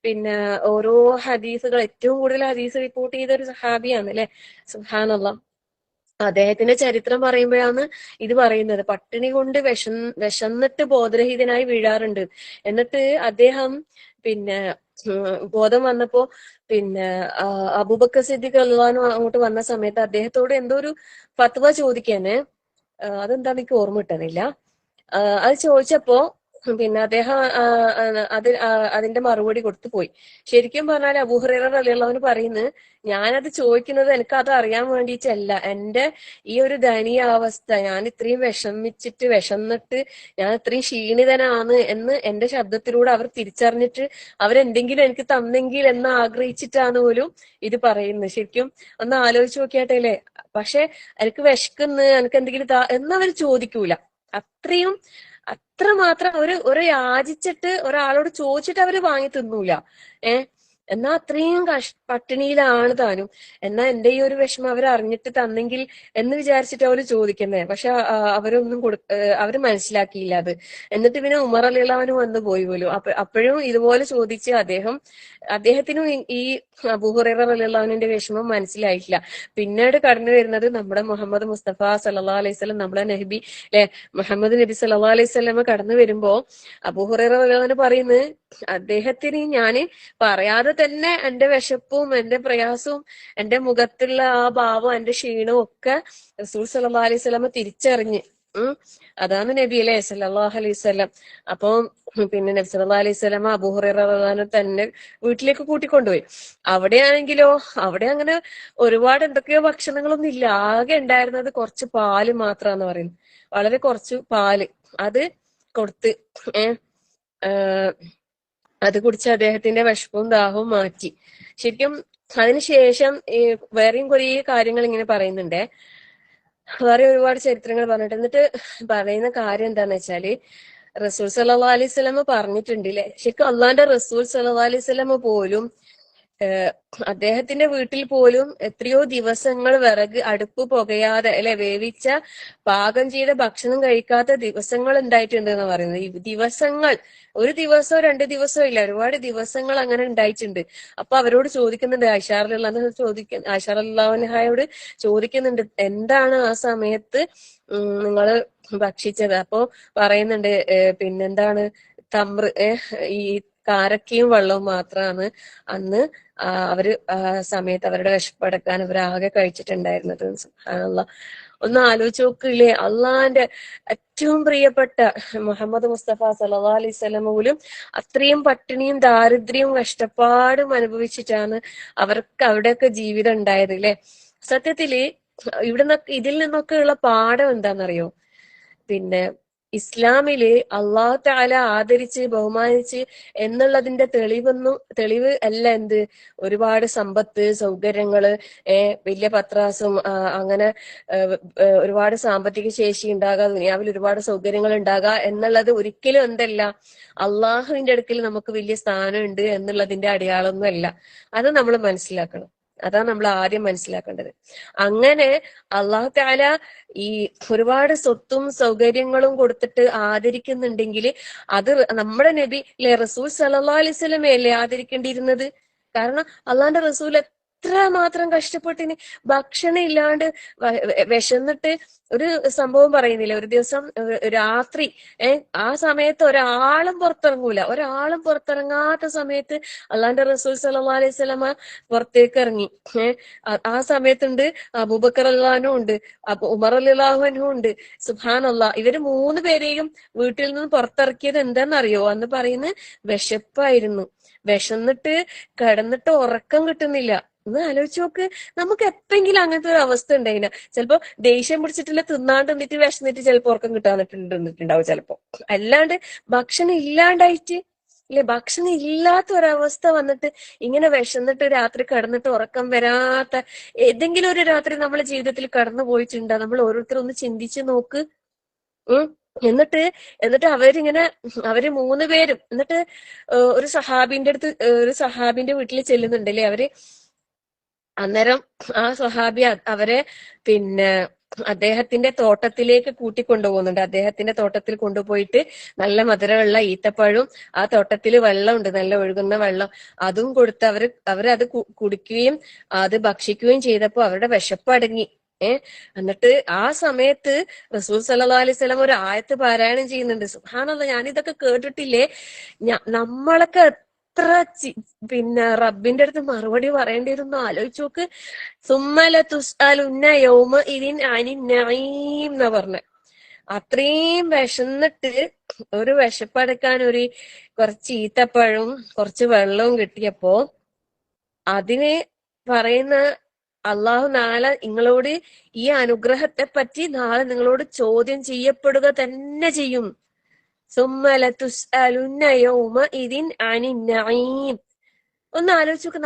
പിന്നെ ഓരോ ഹദീസുകൾ, ഏറ്റവും കൂടുതൽ ഹദീസ് റിപ്പോർട്ട് ചെയ്ത ഒരു സഹാബിയാണ് അല്ലെ? സുബ്ഹാനല്ലാഹ്. അദ്ദേഹത്തിന്റെ ചരിത്രം പറയുമ്പോഴാണ് ഇത് പറയുന്നത്. പട്ടിണി കൊണ്ട് വിശന്നിട്ട് ബോധരഹിതനായി വീഴാറുണ്ട്. എന്നിട്ട് അദ്ദേഹം പിന്നെ ബോധം വന്നപ്പോ പിന്നെ അബൂബക്കർ സിദ്ദീഖ് റളിയല്ലാഹു അൻഹു അങ്ങോട്ട് വന്ന സമയത്ത് അദ്ദേഹത്തോട് എന്തോ ഒരു ഫത്വ ചോദിക്കാന്, അതെന്താ എനിക്ക് ഓർമ്മ കിട്ടുന്നില്ല. അത് ചോദിച്ചപ്പോ പിന്നെ അദ്ദേഹം അതിന്റെ മറുപടി കൊടുത്തു പോയി. ശരിക്കും പറഞ്ഞാൽ അബൂ ഹുറൈറ റളിയല്ലാഹു അൻഹു പറയുന്നത്, ഞാനത് ചോദിക്കുന്നത് എനിക്ക് അത് അറിയാൻ വേണ്ടിയിട്ടല്ല. എന്റെ ഈ ഒരു ദയനീയ അവസ്ഥ, ഞാൻ ഇത്രയും വിശന്നിട്ട് ഞാൻ ഇത്രയും ക്ഷീണിതനാണ് എന്ന് എന്റെ ശബ്ദത്തിലൂടെ അവർ തിരിച്ചറിഞ്ഞിട്ട് അവരെന്തെങ്കിലും എനിക്ക് തന്നെങ്കിൽ എന്ന് ആഗ്രഹിച്ചിട്ടാണ് പോലും ഇത് പറയുന്നത്. ശരിക്കും ഒന്ന് ആലോചിച്ച് നോക്കിയാട്ടെ. പക്ഷെ എനിക്ക് വിശക്കുന്നു, എനിക്ക് എന്തെങ്കിലും എന്നവർ ചോദിക്കൂല. അത്രയും അത്രമാത്രം ഒരു യാചിച്ചിട്ട് ഒരാളോട് ചോദിച്ചിട്ട് അവര് വാങ്ങി തിന്നൂല. എന്നാ അത്രയും പട്ടിണിയിലാണ് താനും. എന്നാ എന്റെ ഈ ഒരു വിഷമം അവർ അറിഞ്ഞിട്ട് തന്നെങ്കിൽ എന്ന് വിചാരിച്ചിട്ട് അവര് ചോദിക്കുന്നേ. പക്ഷെ അവര് മനസ്സിലാക്കിയില്ല അത്. എന്നിട്ട് പിന്നെ ഉമർ റളിയല്ലാഹു അൻഹു വന്നു പോയി പോലും. അപ്പോഴും ഇതുപോലെ ചോദിച്ച് അദ്ദേഹത്തിനും ഈ അബൂ ഹുറൈറ റളിയല്ലാഹു അൻഹുവിന്റെ വിഷമം മനസ്സിലായിട്ടില്ല. പിന്നീട് കടന്നു വരുന്നത് നമ്മുടെ മുഹമ്മദ് മുസ്തഫ സല്ലല്ലാഹു അലൈഹി വസല്ലം, നമ്മുടെ നബി അല്ലെ, മുഹമ്മദ് നബി സല്ലല്ലാഹു അലൈഹി വസല്ലം കടന്നു വരുമ്പോ അബൂ ഹുറൈറ റളിയല്ലാഹു അൻഹു പറയുന്നത്, അദ്ദേഹത്തിന് ഞാന് പറയാതെ തന്നെ എന്റെ വിശപ്പും എന്റെ പ്രയാസവും എന്റെ മുഖത്തുള്ള ആ ഭാവം എന്റെ ക്ഷീണവും ഒക്കെ റസൂൽ സല്ലല്ലാഹു അലൈഹി വസല്ലം തിരിച്ചറിഞ്ഞ്. അതാണ് നബി അല്ലേ സല്ലല്ലാഹു അലൈഹി വസല്ലം. അപ്പം പിന്നെ നബി സല്ലല്ലാഹു അലൈഹി വസല്ലം അബൂ ഹുറൈറ റളിയല്ലാഹു അൻഹു തന്നെ വീട്ടിലേക്ക് കൂട്ടിക്കൊണ്ടുപോയി. അവിടെ അങ്ങനെ ഒരുപാട് എന്തൊക്കെയോ ഭക്ഷണങ്ങളൊന്നും ഇല്ല. ആകെ ഉണ്ടായിരുന്നത് കുറച്ച് പാല് മാത്രാന്ന് പറയുന്നു. വളരെ കുറച്ച് പാല് അത് കൊടുത്ത് അത് കുടിച്ച് അദ്ദേഹത്തിന്റെ വിശപ്പും ദാഹവും മാറ്റി. ശരിക്കും അതിനുശേഷം വേറെയും കുറേ കാര്യങ്ങൾ ഇങ്ങനെ പറയുന്നുണ്ടേ. വേറെ ഒരുപാട് ചരിത്രങ്ങൾ പറഞ്ഞിട്ട് എന്നിട്ട് പറയുന്ന കാര്യം എന്താന്ന് വെച്ചാല്, റസൂൽ സല്ലല്ലാഹു അലൈഹി വസല്ലം പറഞ്ഞിട്ടുണ്ട് ല്ലേ, ശരിക്കും അള്ളാന്റെ റസൂൽ സല്ലല്ലാഹു അലൈഹി വസല്ലം പോലും അദ്ദേഹത്തിന്റെ വീട്ടിൽ പോലും എത്രയോ ദിവസങ്ങൾ വിറക് അടുപ്പ് പുകയാതെ അല്ലെ വേവിച്ച പാകം ചെയ്ത ഭക്ഷണം കഴിക്കാത്ത ദിവസങ്ങൾ ഉണ്ടായിട്ടുണ്ട് എന്ന് പറയുന്നത്. ഈ ദിവസങ്ങൾ, ഒരു ദിവസമോ 2 ദിവസമോ ഇല്ല, ഒരുപാട് ദിവസങ്ങൾ അങ്ങനെ ഉണ്ടായിട്ടുണ്ട്. അപ്പൊ അവരോട് ചോദിക്കുന്നുണ്ട്, ആയിഷ റളിയല്ലാഹു അൻഹയോട് ചോദിക്കുന്നുണ്ട്, എന്താണ് ആ സമയത്ത് നിങ്ങള് ഭക്ഷിച്ചത്? അപ്പൊ പറയുന്നുണ്ട് പിന്നെന്താണ് തമ്ര്, ഈ കാരക്കയും വെള്ളവും മാത്രമാണ് അന്ന് അവര് സമയത്ത് അവരുടെ വിശപ്പടക്കാൻ അവരാകെ കഴിച്ചിട്ടുണ്ടായിരുന്നത്. സുബ്ഹാനല്ലാഹ്. ഒന്ന് ആലോചിച്ച് നോക്കില്ലേ, അള്ളാന്റെ ഏറ്റവും പ്രിയപ്പെട്ട മുഹമ്മദ് മുസ്തഫ സല്ലല്ലാഹു അലൈഹി വസല്ലം പോലും അത്രയും പട്ടിണിയും ദാരിദ്ര്യവും കഷ്ടപ്പാടും അനുഭവിച്ചിട്ടാണ് അവർക്ക് അവിടെയൊക്കെ ജീവിതം ഉണ്ടായത് അല്ലെ. സത്യത്തില് ഇതിൽ നിന്നൊക്കെ ഉള്ള പാഠം എന്താണെന്നറിയോ? പിന്നെ ഇസ്ലാമില് അള്ളാഹു തആല ആദരിച്ച് ബഹുമാനിച്ച് എന്നുള്ളതിന്റെ തെളിവ് അല്ല എന്ത്, ഒരുപാട് സമ്പത്ത് സൗകര്യങ്ങള്, വലിയ പത്രാസും അങ്ങനെ ഒരുപാട് സാമ്പത്തിക ശേഷി ഉണ്ടാകുക, ദുനിയാവിൽ ഒരുപാട് സൗകര്യങ്ങൾ ഉണ്ടാകുക എന്നുള്ളത് ഒരിക്കലും എന്തല്ല, അള്ളാഹുവിന്റെ അടുക്കൽ നമുക്ക് വലിയ സ്ഥാനമുണ്ട് എന്നുള്ളതിന്റെ അടയാളമൊന്നും അല്ല. അത് നമ്മൾ മനസ്സിലാക്കണം. അതാണ് നമ്മൾ ആദ്യം മനസ്സിലാക്കേണ്ടത്. അങ്ങനെ അള്ളാഹു തആല ഈ ഒരുപാട് സ്വത്തും സൗകര്യങ്ങളും കൊടുത്തിട്ട് ആദരിക്കുന്നുണ്ടെങ്കിൽ അത് നമ്മുടെ നബി അല്ലെ, റസൂൽ സല്ലല്ലാഹു അലൈഹി വസല്ലമയല്ലേ ആദരിക്കേണ്ടിയിരുന്നത്. കാരണം അള്ളാന്റെ റസൂൽ എത്ര മാത്രം കഷ്ടപ്പെട്ടിന്, ഭക്ഷണം ഇല്ലാണ്ട് വിശന്നിട്ട് ഒരു സംഭവം പറയുന്നില്ല. ഒരു ദിവസം രാത്രി ആ സമയത്ത് ഒരാളും പുറത്തിറങ്ങാത്ത സമയത്ത് അള്ളാന്റെ റസൂൽ സല്ലല്ലാഹു അലൈഹി വസല്ലമ പുറത്തേക്ക് ഇറങ്ങി. ആ സമയത്തുണ്ട് അബൂബക്കർ റളിയല്ലാഹു ഉണ്ട്, ഉമർ റളിയല്ലാഹു അൻഹു ഉണ്ട്. സുബ്ഹാനല്ലാഹ്. ഇവര് 3 പേരെയും വീട്ടിൽ നിന്ന് പുറത്തിറക്കിയത് എന്താണെന്നറിയോ? അന്ന് പറയുന്നത് വിശപ്പായിരുന്നു. വിശന്നിട്ട് കിടന്നിട്ട് ഉറക്കം കിട്ടുന്നില്ല. ഒന്ന് ആലോചിച്ച് നോക്ക്, നമുക്ക് എപ്പെങ്കിലും അങ്ങനത്തെ ഒരു അവസ്ഥ ഉണ്ടായില്ല. ചിലപ്പോ ദേഷ്യം പിടിച്ചിട്ടില്ല, തിന്നാണ്ട് നിന്നിട്ട് വിശന്നിട്ട് ചിലപ്പോ ഉറക്കം കിട്ടാന്നിട്ടുണ്ടാവും ചിലപ്പോ. അല്ലാണ്ട് ഭക്ഷണം ഇല്ലാണ്ടായിട്ട് ഇല്ലേ, ഭക്ഷണം ഇല്ലാത്ത ഒരവസ്ഥ വന്നിട്ട് ഇങ്ങനെ വിശന്നിട്ട് രാത്രി കിടന്നിട്ട് ഉറക്കം വരാത്ത ഏതെങ്കിലും ഒരു രാത്രി നമ്മളെ ജീവിതത്തിൽ കടന്നു പോയിട്ടുണ്ടോ? നമ്മൾ ഓരോരുത്തരും ഒന്ന് ചിന്തിച്ച് നോക്ക്. എന്നിട്ട് അവര് 3 പേരും എന്നിട്ട് ഒരു സഹാബിന്റെ വീട്ടിൽ ചെല്ലുന്നുണ്ടല്ലേ അവര്. അന്നേരം ആ സ്വഹാബി അവരെ പിന്നെ അദ്ദേഹത്തിന്റെ തോട്ടത്തിലേക്ക് കൂട്ടിക്കൊണ്ടുപോകുന്നുണ്ട്. അദ്ദേഹത്തിന്റെ തോട്ടത്തിൽ കൊണ്ടുപോയിട്ട് നല്ല മധുരമുള്ള ഈത്തപ്പഴവും ആ തോട്ടത്തിൽ വെള്ളമുണ്ട്, നല്ല ഒഴുകുന്ന വെള്ളം, അതും കൊടുത്ത് അവരത് കുടിക്കുകയും അത് ഭക്ഷിക്കുകയും ചെയ്തപ്പോ അവരുടെ വിശപ്പ് അടങ്ങി. എന്നിട്ട് ആ സമയത്ത് റസൂൽ സല്ലല്ലാഹു അലൈഹി വസല്ലം ഒരു ആയത്ത് പാരായണം ചെയ്യുന്നുണ്ട്. സുബ്ഹാനല്ലാഹ്, ഞാനിതൊക്കെ കേട്ടിട്ടില്ലേ. നമ്മളൊക്കെ എത്ര പിന്നെ റബ്ബിന്റെ അടുത്ത് മറുപടി പറയേണ്ടി വരുന്ന ആലോചിച്ച് നോക്ക്. സുമ്മല തുസ്അലുന്ന യൗമഇദിൻ അനിൻ നഈം എന്നാ പറഞ്ഞെ. അത്രയും വിശന്നിട്ട് ഒരു വിശപ്പടക്കാൻ കുറച്ച് ഈത്തപ്പഴവും കുറച്ച് വെള്ളവും കിട്ടിയപ്പോ അതിന് പറയുന്ന അള്ളാഹു നാളെ നിങ്ങളോട് ഈ അനുഗ്രഹത്തെ പറ്റി നാളെ നിങ്ങളോട് ചോദ്യം ചെയ്യപ്പെടുക തന്നെ ചെയ്യും. സുമ്മല തുസ്അലുന്ന യൗമഇദിൻ അനിൻ നഈം. ഒന്ന് ആലോചിച്ച് നോക്ക്,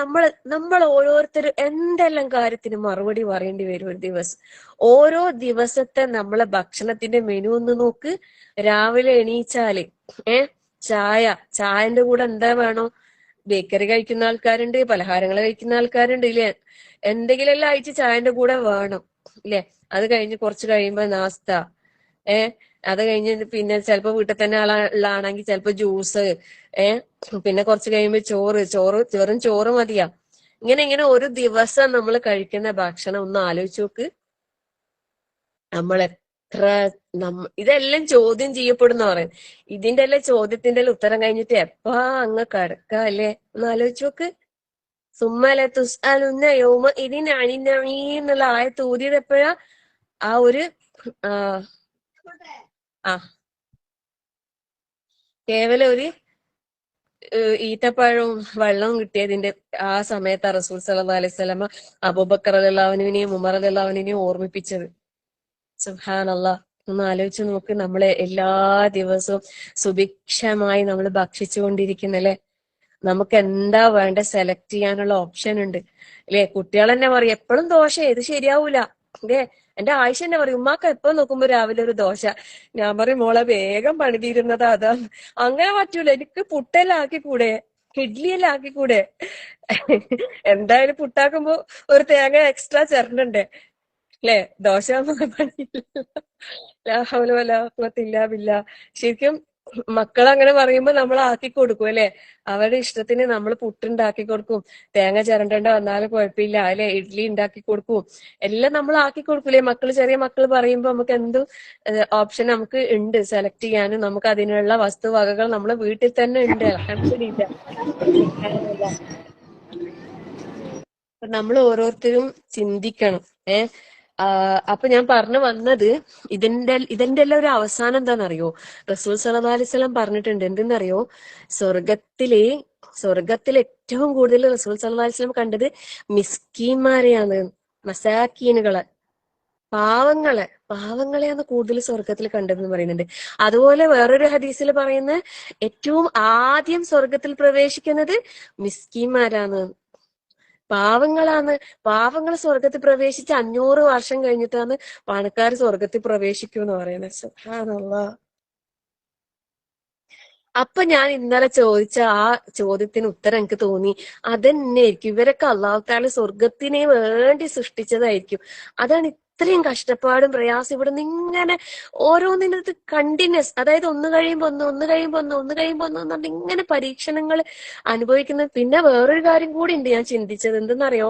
നമ്മൾ ഓരോരുത്തരും എന്തെല്ലാം കാര്യത്തിന് മറുപടി പറയേണ്ടി വരും ഒരു ദിവസം. ഓരോ ദിവസത്തെ നമ്മളെ ഭക്ഷണത്തിന്റെ മെനു ഒന്ന് നോക്ക്. രാവിലെ എണീച്ചാല് ചായന്റെ കൂടെ എന്താ വേണോ? ബേക്കറി കഴിക്കുന്ന ആൾക്കാരുണ്ട്, പലഹാരങ്ങൾ കഴിക്കുന്ന ആൾക്കാരുണ്ട് ഇല്ലേ. എന്തെങ്കിലും എല്ലാം അയച്ച് ചായന്റെ കൂടെ വേണം ഇല്ലേ. അത് കഴിഞ്ഞ് കുറച്ച് കഴിയുമ്പോ നാസ്ത, അത് കഴിഞ്ഞ് പിന്നെ ചിലപ്പോ വീട്ടിൽ തന്നെ ഉള്ളാണെങ്കിൽ ചിലപ്പോ ജ്യൂസ്, പിന്നെ കുറച്ച് കഴിയുമ്പോ വെറും ചോറ് മതിയാ. ഇങ്ങനെ ഒരു ദിവസം നമ്മൾ കഴിക്കുന്ന ഭക്ഷണം ഒന്ന് ആലോചിച്ച് നോക്ക്. നമ്മൾ എത്ര ഇതെല്ലാം ചോദ്യം ചെയ്യപ്പെടുന്ന പറയുന്നത്. ഇതിന്റെ എല്ലാം ചോദ്യത്തിന്റെ എല്ലാം ഉത്തരം കഴിഞ്ഞിട്ട് എപ്പാ അങ്ങ് കിടക്ക അല്ലേ. ഒന്ന് ആലോചിച്ച് നോക്ക്. സുമ്മല തുസ്അലുന്ന യൗമഇദിൻ അനിൻ നഈം എന്നുള്ള ആയത്ത് ഊതിയത് എപ്പോഴാ? ആ ഒരു കേവലം ഒരു ഈത്തപ്പഴവും വെള്ളവും കിട്ടിയതിന്റെ ആ സമയത്ത് റസൂൽ സല്ലല്ലാഹു അലൈഹി വസല്ലമ അബൂബക്കർ റളിയല്ലാഹു അൻഹുവിനെയും ഉമർ റളിയല്ലാഹു അൻഹുവിനെയും ഓർമ്മിപ്പിച്ചത്. സുബ്ഹാനല്ലാഹ്. ഒന്ന് ആലോചിച്ച് നോക്ക്, നമ്മളെ എല്ലാ ദിവസവും സുഭിക്ഷമായി നമ്മൾ ഭക്ഷിച്ചുകൊണ്ടിരിക്കുന്നല്ലേ. നമുക്ക് എന്താ വേണ്ട സെലക്ട് ചെയ്യാനുള്ള ഓപ്ഷൻ ഉണ്ട് അല്ലെ. കുട്ടികൾ തന്നെ പറയും എപ്പോഴും ദോശ, ഇത് ശരിയാവൂല അല്ലേ. എന്റെ ആയിഷ തന്നെ പറയും, ഉമ്മാക്ക് എപ്പോ നോക്കുമ്പോ രാവിലെ ഒരു ദോശ. ഞാൻ പറയും, മോളെ വേഗം പണി തീരുന്നത് അതാ. അങ്ങനെ പറ്റൂല, എനിക്ക് പുട്ടെല്ലാം ആക്കിക്കൂടെ, ഇഡ്ഡലിയെല്ലാം ആക്കിക്കൂടെ. എന്തായാലും പുട്ടാക്കുമ്പോ ഒരു തേങ്ങ എക്സ്ട്രാ ചേർണ്ടേ അല്ലെ. ദോശ പണിയില്ല. ലാ ഹൗല വലാ ഖുവത ഇല്ലാ ബില്ലാ. ശരിക്കും മക്കൾ അങ്ങനെ പറയുമ്പോ നമ്മൾ ആക്കി കൊടുക്കും അല്ലെ? അവരുടെ ഇഷ്ടത്തിന് നമ്മൾ പുട്ടുണ്ടാക്കി കൊടുക്കും, തേങ്ങ ചിരണ്ടേണ്ട വന്നാലും കുഴപ്പമില്ല അല്ലെ, ഇഡ്ഡലി ഉണ്ടാക്കി കൊടുക്കും, എല്ലാം നമ്മൾ ആക്കി കൊടുക്കൂലേ? ചെറിയ മക്കൾ പറയുമ്പോ നമുക്ക് എന്ത് ഓപ്ഷൻ നമുക്ക് ഉണ്ട് സെലക്ട് ചെയ്യാനും, നമുക്ക് അതിനുള്ള വസ്തുവകകൾ നമ്മളെ വീട്ടിൽ തന്നെ ഉണ്ട്. അൽഹംദുലില്ലാ. സുബ്ഹാനല്ലാഹ്. അപ്പൊ നമ്മൾ ഓരോരുത്തരും ചിന്തിക്കണം. ഏഹ് അപ്പൊ ഞാൻ പറഞ്ഞു വന്നത്, ഇതിന്റെ എല്ലാം ഒരു അവസാനം എന്താണെന്നറിയോ? റസൂൽ സല്ലല്ലാഹു അലൈഹി വസല്ലം പറഞ്ഞിട്ടുണ്ട്. എന്തെന്നറിയോ? സ്വർഗത്തില് സ്വർഗത്തിൽ ഏറ്റവും കൂടുതൽ റസൂൽ സല്ലല്ലാഹു അലൈഹി വസല്ലം കണ്ടത് മിസ്കീന്മാരെയാണ്, മസാക്കീനുകളെ, പാവങ്ങളെയാണ് കൂടുതൽ സ്വർഗത്തിൽ കണ്ടതെന്ന് പറയുന്നുണ്ട്. അതുപോലെ വേറൊരു ഹദീസിൽ പറയുന്ന, ഏറ്റവും ആദ്യം സ്വർഗത്തിൽ പ്രവേശിക്കുന്നത് മിസ്കീന്മാരാണ്, പാവങ്ങളാണ്. പാവങ്ങൾ സ്വർഗത്തിൽ പ്രവേശിച്ച് 500 വർഷം കഴിഞ്ഞിട്ടാണ് പണക്കാർ സ്വർഗത്തിൽ പ്രവേശിക്കൂ എന്ന് പറയുന്നത്. സുബ്ഹാനല്ലാഹ്. അപ്പൊ ഞാൻ ഇന്നലെ ചോദിച്ച ആ ചോദ്യത്തിന് ഉത്തരം എനിക്ക് തോന്നി, അതന്നെയായിരിക്കും ഇവരൊക്കെ അള്ളാഹു തആല സ്വർഗത്തിനെ വേണ്ടി സൃഷ്ടിച്ചതായിരിക്കും. അതാണ് ഇത്രയും കഷ്ടപ്പാടും പ്രയാസം ഇവിടെ നിന്ന് ഇങ്ങനെ ഓരോന്നിനകത്ത് കണ്ടിന്യൂസ്, അതായത് ഒന്ന് കഴിയുമ്പോ ഒന്ന്, ഒന്ന് കഴിയുമ്പോ ഒന്ന്, ഒന്ന് കഴിയുമ്പോ ഒന്ന് എന്ന് പറഞ്ഞ് ഇങ്ങനെ പരീക്ഷണങ്ങൾ അനുഭവിക്കുന്നത്. പിന്നെ വേറൊരു കാര്യം കൂടി ഉണ്ട് ഞാൻ ചിന്തിച്ചത്. എന്തെന്നറിയോ?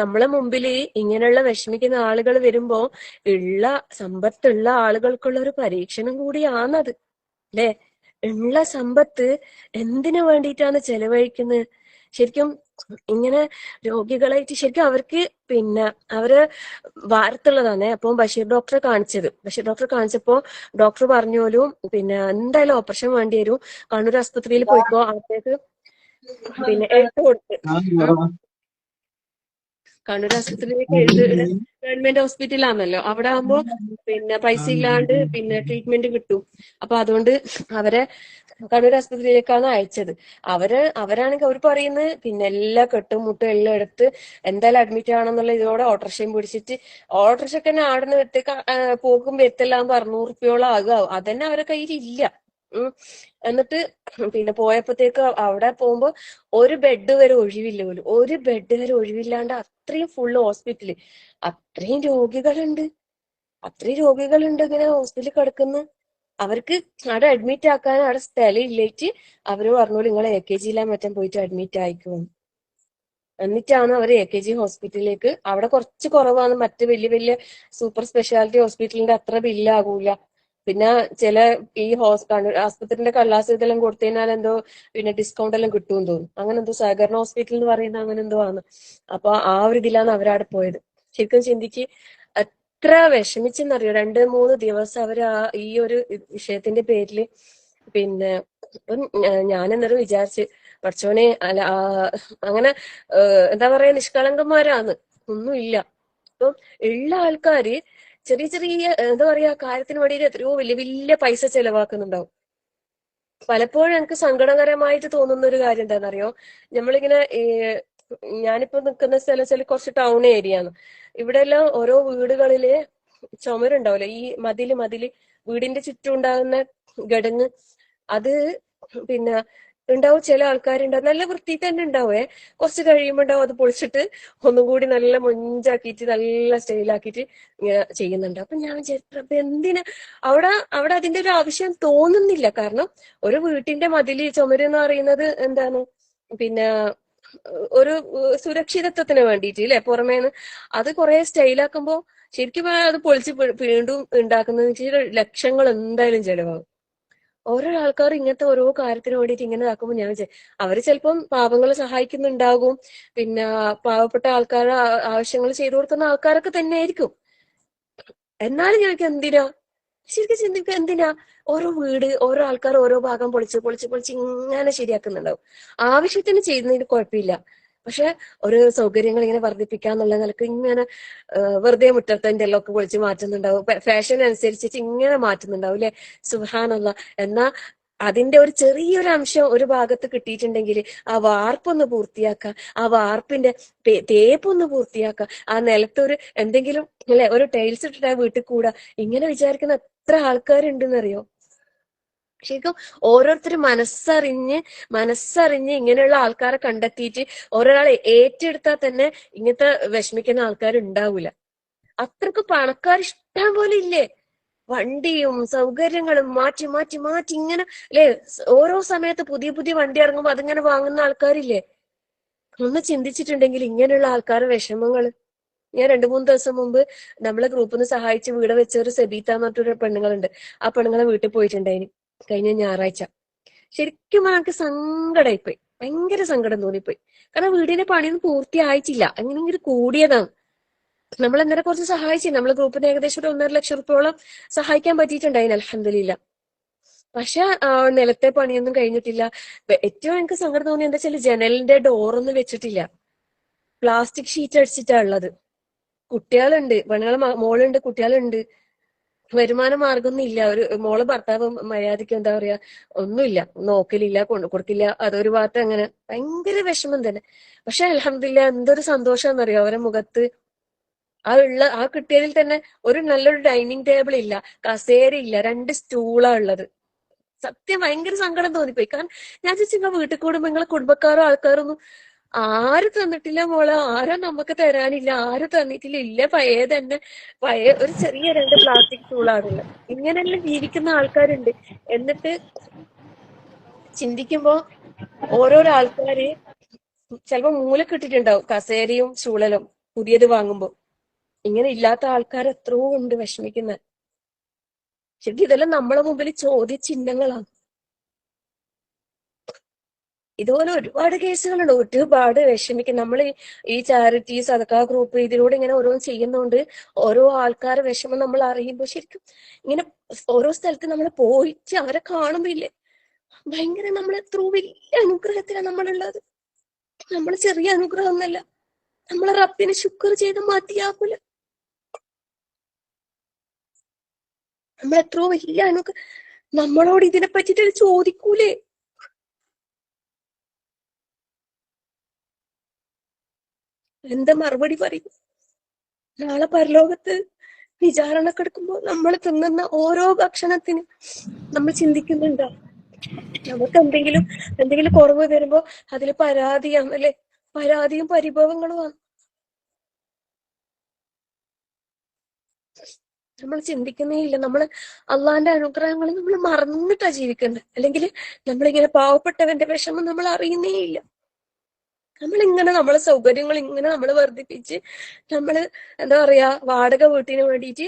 നമ്മളെ മുമ്പില് ഇങ്ങനെയുള്ള വിഷമിക്കുന്ന ആളുകൾ വരുമ്പോ, ഉള്ള സമ്പത്തുള്ള ആളുകൾക്കുള്ള ഒരു പരീക്ഷണം കൂടിയാണത്, അല്ലെ? ഉള്ള സമ്പത്ത് എന്തിനു വേണ്ടിയിട്ടാണ് ചെലവഴിക്കുന്നത്? ശരിക്കും ഇങ്ങനെ രോഗികളായിട്ട് ശരിക്കും അവർക്ക് പിന്നെ അവര് വാരത്തുള്ളതാണ്. അപ്പം ബഷീർ ഡോക്ടറെ കാണിച്ചപ്പോ ഡോക്ടർ പറഞ്ഞോലും പിന്നെ എന്തായാലും ഓപ്പറേഷൻ വേണ്ടി വരും, കണ്ണൂർ ആസ്പത്രിയിൽ പോയിക്കോ. അവിടത്തേക്ക് പിന്നെ എഴുത്ത് കൊടുത്ത്, കണ്ണൂർ ആസ്പത്രിയിലേക്ക് ഗവൺമെന്റ് ഹോസ്പിറ്റലാണല്ലോ, അവിടെ ആകുമ്പോ പിന്നെ പൈസ ഇല്ലാണ്ട് പിന്നെ ട്രീറ്റ്മെന്റ് കിട്ടും. അപ്പൊ അതുകൊണ്ട് അവരെ കണ്ണൂർ ആസ്പത്രിയിലേക്കാണ് അയച്ചത്. അവരാണെങ്കിൽ അവർ പറയുന്നത് പിന്നെ എല്ലാ കെട്ടും മുട്ടും എല്ലാം എടുത്ത് എന്തായാലും അഡ്മിറ്റ് ആണെന്നുള്ള ഇതോടെ ഓട്ടോറിക്ഷയും പിടിച്ചിട്ട്, ഓട്ടോറിക്ഷക്ക് തന്നെ ആടുന്ന വിട്ട് പോക്കും വരുത്തെല്ലാം 600 റുപ്യോളം ആകും. അതന്നെ അവരെ കയ്യിൽ ഇല്ല. എന്നിട്ട് പിന്നെ പോയപ്പോഴത്തേക്ക് അവിടെ പോകുമ്പോ ഒരു ബെഡ് വരെ ഒഴിവില്ല പോലും, ഒരു ബെഡ് വരെ ഒഴിവില്ലാണ്ട് അത്രയും ഫുള്ള് ഹോസ്പിറ്റല്, അത്രയും രോഗികളുണ്ട്, ഇങ്ങനെ ഹോസ്പിറ്റലിൽ കിടക്കുന്നു. അവർക്ക് അവിടെ അഡ്മിറ്റ് ആക്കാൻ അവിടെ സ്ഥലം ഇല്ലേറ്റ് അവര് പറഞ്ഞോളൂ നിങ്ങൾ AKG മറ്റും പോയിട്ട് അഡ്മിറ്റ് ആയിക്കും. എന്നിട്ടാണ് അവർ AKG ഹോസ്പിറ്റലിലേക്ക്, അവിടെ കുറച്ച് കുറവാണ്, മറ്റ് വലിയ വലിയ സൂപ്പർ സ്പെഷ്യാലിറ്റി ഹോസ്പിറ്റലിന്റെ അത്ര ബില്ലാകൂല. പിന്നെ ചില ഈ ആസ്പത്രിന്റെ കള്ളാസ് ഇതെല്ലാം കൊടുത്തു കഴിഞ്ഞാൽ എന്തോ പിന്നെ ഡിസ്കൗണ്ട് എല്ലാം കിട്ടുമെന്ന് തോന്നുന്നു. അങ്ങനെ എന്തോ സഹകരണ ഹോസ്പിറ്റൽ എന്ന് പറയുന്ന അങ്ങനെ എന്തോ ആണ്. അപ്പൊ ആ ഒരു ഇതിലാണ് അവരവിടെ പോയത്. ശരിക്കും ചിന്തിക്ക്, എത്ര വിഷമിച്ചെന്നറിയോ? 2-3 ദിവസം അവര് ഈ ഒരു വിഷയത്തിന്റെ പേരില് പിന്നെ ഞാനെന്നേരം വിചാരിച്ച്, പഠിച്ചോനെ അല്ല അങ്ങനെ എന്താ പറയാ, നിഷ്കളങ്കന്മാരാണ്, ഒന്നുമില്ല. അപ്പം ഉള്ള ആൾക്കാര് ചെറിയ ചെറിയ എന്താ പറയാ കാര്യത്തിന് വേണ്ടിയിട്ട് എത്രയോ വലിയ വലിയ പൈസ ചെലവാക്കുന്നുണ്ടാവും. പലപ്പോഴും എനിക്ക് സങ്കടകരമായിട്ട് തോന്നുന്ന ഒരു കാര്യം എന്താണെന്നറിയോ? നമ്മളിങ്ങനെ ഞാനിപ്പോ നിൽക്കുന്ന സ്ഥലം വെച്ചാൽ കുറച്ച് ടൗൺ ഏരിയ ആണ്. ഇവിടെ എല്ലാം ഓരോ വീടുകളില് ചുമരുണ്ടാവില്ല, ഈ മതില് വീടിന്റെ ചുറ്റും ഉണ്ടാകുന്ന ഗടങ്ങ്, അത് പിന്നെ ഉണ്ടാവും. ചില ആൾക്കാരുണ്ടാവും നല്ല വൃത്തി തന്നെ ഉണ്ടാവേ, കുറച്ച് കഴിയുമ്പോ ഉണ്ടാവും അത് പൊളിച്ചിട്ട് ഒന്നും കൂടി നല്ല മൊഞ്ചാക്കിയിട്ട് നല്ല സ്റ്റൈലാക്കിയിട്ട് ഇങ്ങനെ ചെയ്യുന്നുണ്ട്. അപ്പൊ ഞാൻ വിചാരിച്ചു എന്തിനാ അവിടെ അതിന്റെ ഒരു ആവശ്യം തോന്നുന്നില്ല. കാരണം ഒരു വീട്ടിന്റെ മതില് ചുമര് എന്ന് പറയുന്നത് എന്താണ് പിന്നെ ഒരു സുരക്ഷിതത്വത്തിന് വേണ്ടിയിട്ട് അല്ലെ, പുറമേന്ന് അത് കുറെ സ്റ്റൈലാക്കുമ്പോ ശരിക്കും അത് പൊളിച്ച് വീണ്ടും ഉണ്ടാക്കുന്നതിന് ലക്ഷങ്ങൾ എന്തായാലും ചെലവാകും. ഓരോ ആൾക്കാർ ഇങ്ങനത്തെ ഓരോ കാര്യത്തിന് വേണ്ടിയിട്ട് ഇങ്ങനെ ഇതാക്കുമ്പോൾ ഞാൻ അവര് ചിലപ്പം പാവങ്ങളെ സഹായിക്കുന്നുണ്ടാകും, പിന്നെ പാവപ്പെട്ട ആൾക്കാരുടെ ആവശ്യങ്ങൾ ചെയ്തു കൊടുക്കുന്ന ആൾക്കാരൊക്കെ തന്നെ ആയിരിക്കും. എന്നാലും ഞങ്ങൾക്ക് എന്തിനാ, ശരിക്കും ചിന്തിക്കുക, എന്തിനാ ഓരോ വീട് ഓരോ ആൾക്കാർ ഓരോ ഭാഗം പൊളിച്ച് ഇങ്ങനെ ശരിയാക്കുന്നുണ്ടാവും. ആവശ്യത്തിന് ചെയ്യുന്നതിന് കുഴപ്പമില്ല, പക്ഷെ ഒരു സൗകര്യങ്ങൾ ഇങ്ങനെ വർദ്ധിപ്പിക്കാന്നുള്ള നിലക്ക് ഇങ്ങനെ വെറുതെ മുറ്റത്തിന്റെ എല്ലാം ഒക്കെ പൊളിച്ച് മാറ്റുന്നുണ്ടാവും, ഫാഷൻ അനുസരിച്ചിട്ട് ഇങ്ങനെ മാറ്റുന്നുണ്ടാവും അല്ലെ? സുബ്ഹാനല്ലാഹ്. എന്നാ അതിന്റെ ഒരു ചെറിയൊരു അംശം ഒരു ഭാഗത്ത് കിട്ടിയിട്ടുണ്ടെങ്കിൽ ആ വാർപ്പൊന്ന് പൂർത്തിയാക്കുക, ആ വാർപ്പിന്റെ തേപ്പൊന്ന് പൂർത്തിയാക്കുക, ആ നിലത്തൊരു എന്തെങ്കിലും അല്ലെ ഒരു ടൈൽസ് ഇട്ടിട്ട് ആ വീട്ടിൽ കൂടാ, ഇങ്ങനെ വിചാരിക്കുന്ന എത്ര ആൾക്കാരുണ്ടെന്നറിയോ? ശരിക്കും ഓരോരുത്തരും മനസ്സറിഞ്ഞ് ഇങ്ങനെയുള്ള ആൾക്കാരെ കണ്ടെത്തിയിട്ട് ഒരാളെ ഏറ്റെടുത്താൽ തന്നെ ഇങ്ങനത്തെ വിഷമിക്കുന്ന ആൾക്കാർ ഉണ്ടാവൂല. അത്രക്ക് പണക്കാർ ഇഷ്ടം പോലെ ഇല്ലേ? വണ്ടിയും സൗകര്യങ്ങളും മാറ്റി മാറ്റി മാറ്റി ഇങ്ങനെ അല്ലെ, ഓരോ സമയത്ത് പുതിയ പുതിയ വണ്ടി ഇറങ്ങുമ്പോ അതിങ്ങനെ വാങ്ങുന്ന ആൾക്കാരില്ലേ? ഒന്ന് ചിന്തിച്ചിട്ടുണ്ടെങ്കിൽ ഇങ്ങനെയുള്ള ആൾക്കാരുടെ വിഷമങ്ങൾ. ഞാൻ 2-3 ദിവസം മുമ്പ് നമ്മളെ ഗ്രൂപ്പിൽ നിന്ന് സഹായിച്ച് വീട് വെച്ച ഒരു സെബീത്ത എന്ന് പറഞ്ഞിട്ടൊരു പെണ്ണുങ്ങളുണ്ട്. ആ പെണ്ണുങ്ങളെ വീട്ടിൽ പോയിട്ടുണ്ടായിന് കഴിഞ്ഞ ഞായറാഴ്ച. ശരിക്കും എനിക്ക് സങ്കടമായിപ്പോയി, ഭയങ്കര സങ്കടം തോന്നിപ്പോയി. കാരണം വീടിന്റെ പണിയൊന്നും പൂർത്തിയായിട്ടില്ല, എങ്ങനെയെങ്കിലും കൂടിയതാണ്. നമ്മൾ ഇന്നലെ കുറച്ച് സഹായിച്ചു, നമ്മളെ ഗ്രൂപ്പിന് ഏകദേശം ഒരു 1.5 ലക്ഷം റുപ്യോളം സഹായിക്കാൻ പറ്റിയിട്ടുണ്ടായിന് അൽഹംദുലില്ലാ. പക്ഷെ നിലത്തെ പണിയൊന്നും കഴിഞ്ഞിട്ടില്ല. ഏറ്റവും എനിക്ക് സങ്കടം തോന്നി എന്താ വെച്ചാൽ ജനലിന്റെ ഡോറൊന്നും വെച്ചിട്ടില്ല, പ്ലാസ്റ്റിക് ഷീറ്റ് അടിച്ചിട്ടാ ഉള്ളത്. കുട്ടികളുണ്ട്, പെണ്ണുങ്ങളെ മോളുണ്ട്, കുട്ടികളുണ്ട്. വരുമാന മാർഗമൊന്നും ഇല്ല. ഒരു മോള് ഭർത്താവ് മര്യാദയ്ക്ക് എന്താ പറയാ ഒന്നുമില്ല, നോക്കലില്ല, കൊണ്ടു കൊടുക്കില്ല. അതൊരു ഭാഗത്ത് അങ്ങനെ ഭയങ്കര വിഷമം തന്നെ. പക്ഷെ അൽഹംദുലില്ലാ എന്തൊരു സന്തോഷാന്നറിയോ അവരെ മുഖത്ത്. ആ കിട്ടിയതിൽ തന്നെ ഒരു നല്ലൊരു ഡൈനിങ് ടേബിൾ ഇല്ല, കസേര ഇല്ല, 2 സ്റ്റൂളാ ഉള്ളത്. സത്യം ഭയങ്കര സങ്കടം തോന്നിപ്പോയി. കാരണം ഞാൻ ചോദിച്ചു, നിങ്ങളെ വീട്ടിൽ കൂടുമ്പോ നിങ്ങളെ കുടുംബക്കാരോ ആൾക്കാരൊന്നും ആരും തന്നിട്ടില്ല മോളെ, ആരും നമുക്ക് തരാനില്ല, ആരും തന്നിട്ടില്ല. ഇല്ല പഴയ തന്നെ, പഴയ ഒരു ചെറിയ 2 പ്ലാസ്റ്റിക് സ്റ്റൂളാണുള്ളത്. ഇങ്ങനെല്ലാം ജീവിക്കുന്ന ആൾക്കാരുണ്ട്. എന്നിട്ട് ചിന്തിക്കുമ്പോ ഓരോരോ ആൾക്കാര് ചിലപ്പോ മൂലക്കിട്ടിട്ടുണ്ടാവും കസേരയും സ്റ്റൂളലും പുതിയത് വാങ്ങുമ്പോ. ഇങ്ങനെ ഇല്ലാത്ത ആൾക്കാർ എത്രയോ ഉണ്ട് വിഷമിക്കുന്ന. ശരിക്കും ഇതെല്ലാം നമ്മളെ മുമ്പിൽ ചോദ്യചിഹ്നങ്ങളാണ്. ഇതുപോലെ ഒരുപാട് കേസുകളുണ്ട്, ഒരുപാട് വിഷമിക്കും. നമ്മൾ ഈ ചാരിറ്റി സദക്കാ ഗ്രൂപ്പ് ഇതിലൂടെ ഇങ്ങനെ ഓരോന്ന് ചെയ്യുന്നോണ്ട് ഓരോ ആൾക്കാരുടെ വിഷമം നമ്മൾ അറിയുമ്പോൾ ശരിക്കും ഇങ്ങനെ ഓരോ സ്ഥലത്ത് നമ്മൾ പോയിട്ട് അവരെ കാണുമ്പോ ഇല്ലേ ഭയങ്കര നമ്മൾ എത്രയോ വലിയ അനുഗ്രഹത്തിലാണ് നമ്മളുള്ളത്. നമ്മൾ ചെറിയ അനുഗ്രഹം ഒന്നല്ല, നമ്മളെ റബ്ബിന് ശുക്ർ ചെയ്ത് മതിയാകൂല. നമ്മൾ എത്രയോ വലിയ അനുഗ്രഹം. നമ്മളോട് ഇതിനെ പറ്റിട്ട് ചോദിക്കൂലേ? എന്താ മറുപടി പറയും? നാളെ പരലോകത്ത് വിചാരണ കിടക്കുമ്പോ നമ്മൾ തിന്നുന്ന ഓരോ ഭക്ഷണത്തിന് നമ്മൾ ചിന്തിക്കുന്നുണ്ടോ? നമുക്ക് എന്തെങ്കിലും കുറവ് വരുമ്പോ അതില് പരാതിയാണ് അല്ലെ, പരാതിയും പരിഭവങ്ങളുമാണ്. നമ്മൾ ചിന്തിക്കുന്നേ ഇല്ല. നമ്മൾ അള്ളാന്റെ അനുഗ്രഹങ്ങൾ നമ്മൾ മറന്നിട്ടാ ജീവിക്കുന്നത്. അല്ലെങ്കിൽ നമ്മളിങ്ങനെ പാവപ്പെട്ടവന്റെ വിഷമം നമ്മൾ അറിയുന്നേ ഇല്ല. നമ്മളിങ്ങനെ നമ്മളെ സൗകര്യങ്ങൾ ഇങ്ങനെ നമ്മൾ വർദ്ധിപ്പിച്ച് നമ്മള് എന്താ പറയാ വാടക വീട്ടിന് വേണ്ടിയിട്ട്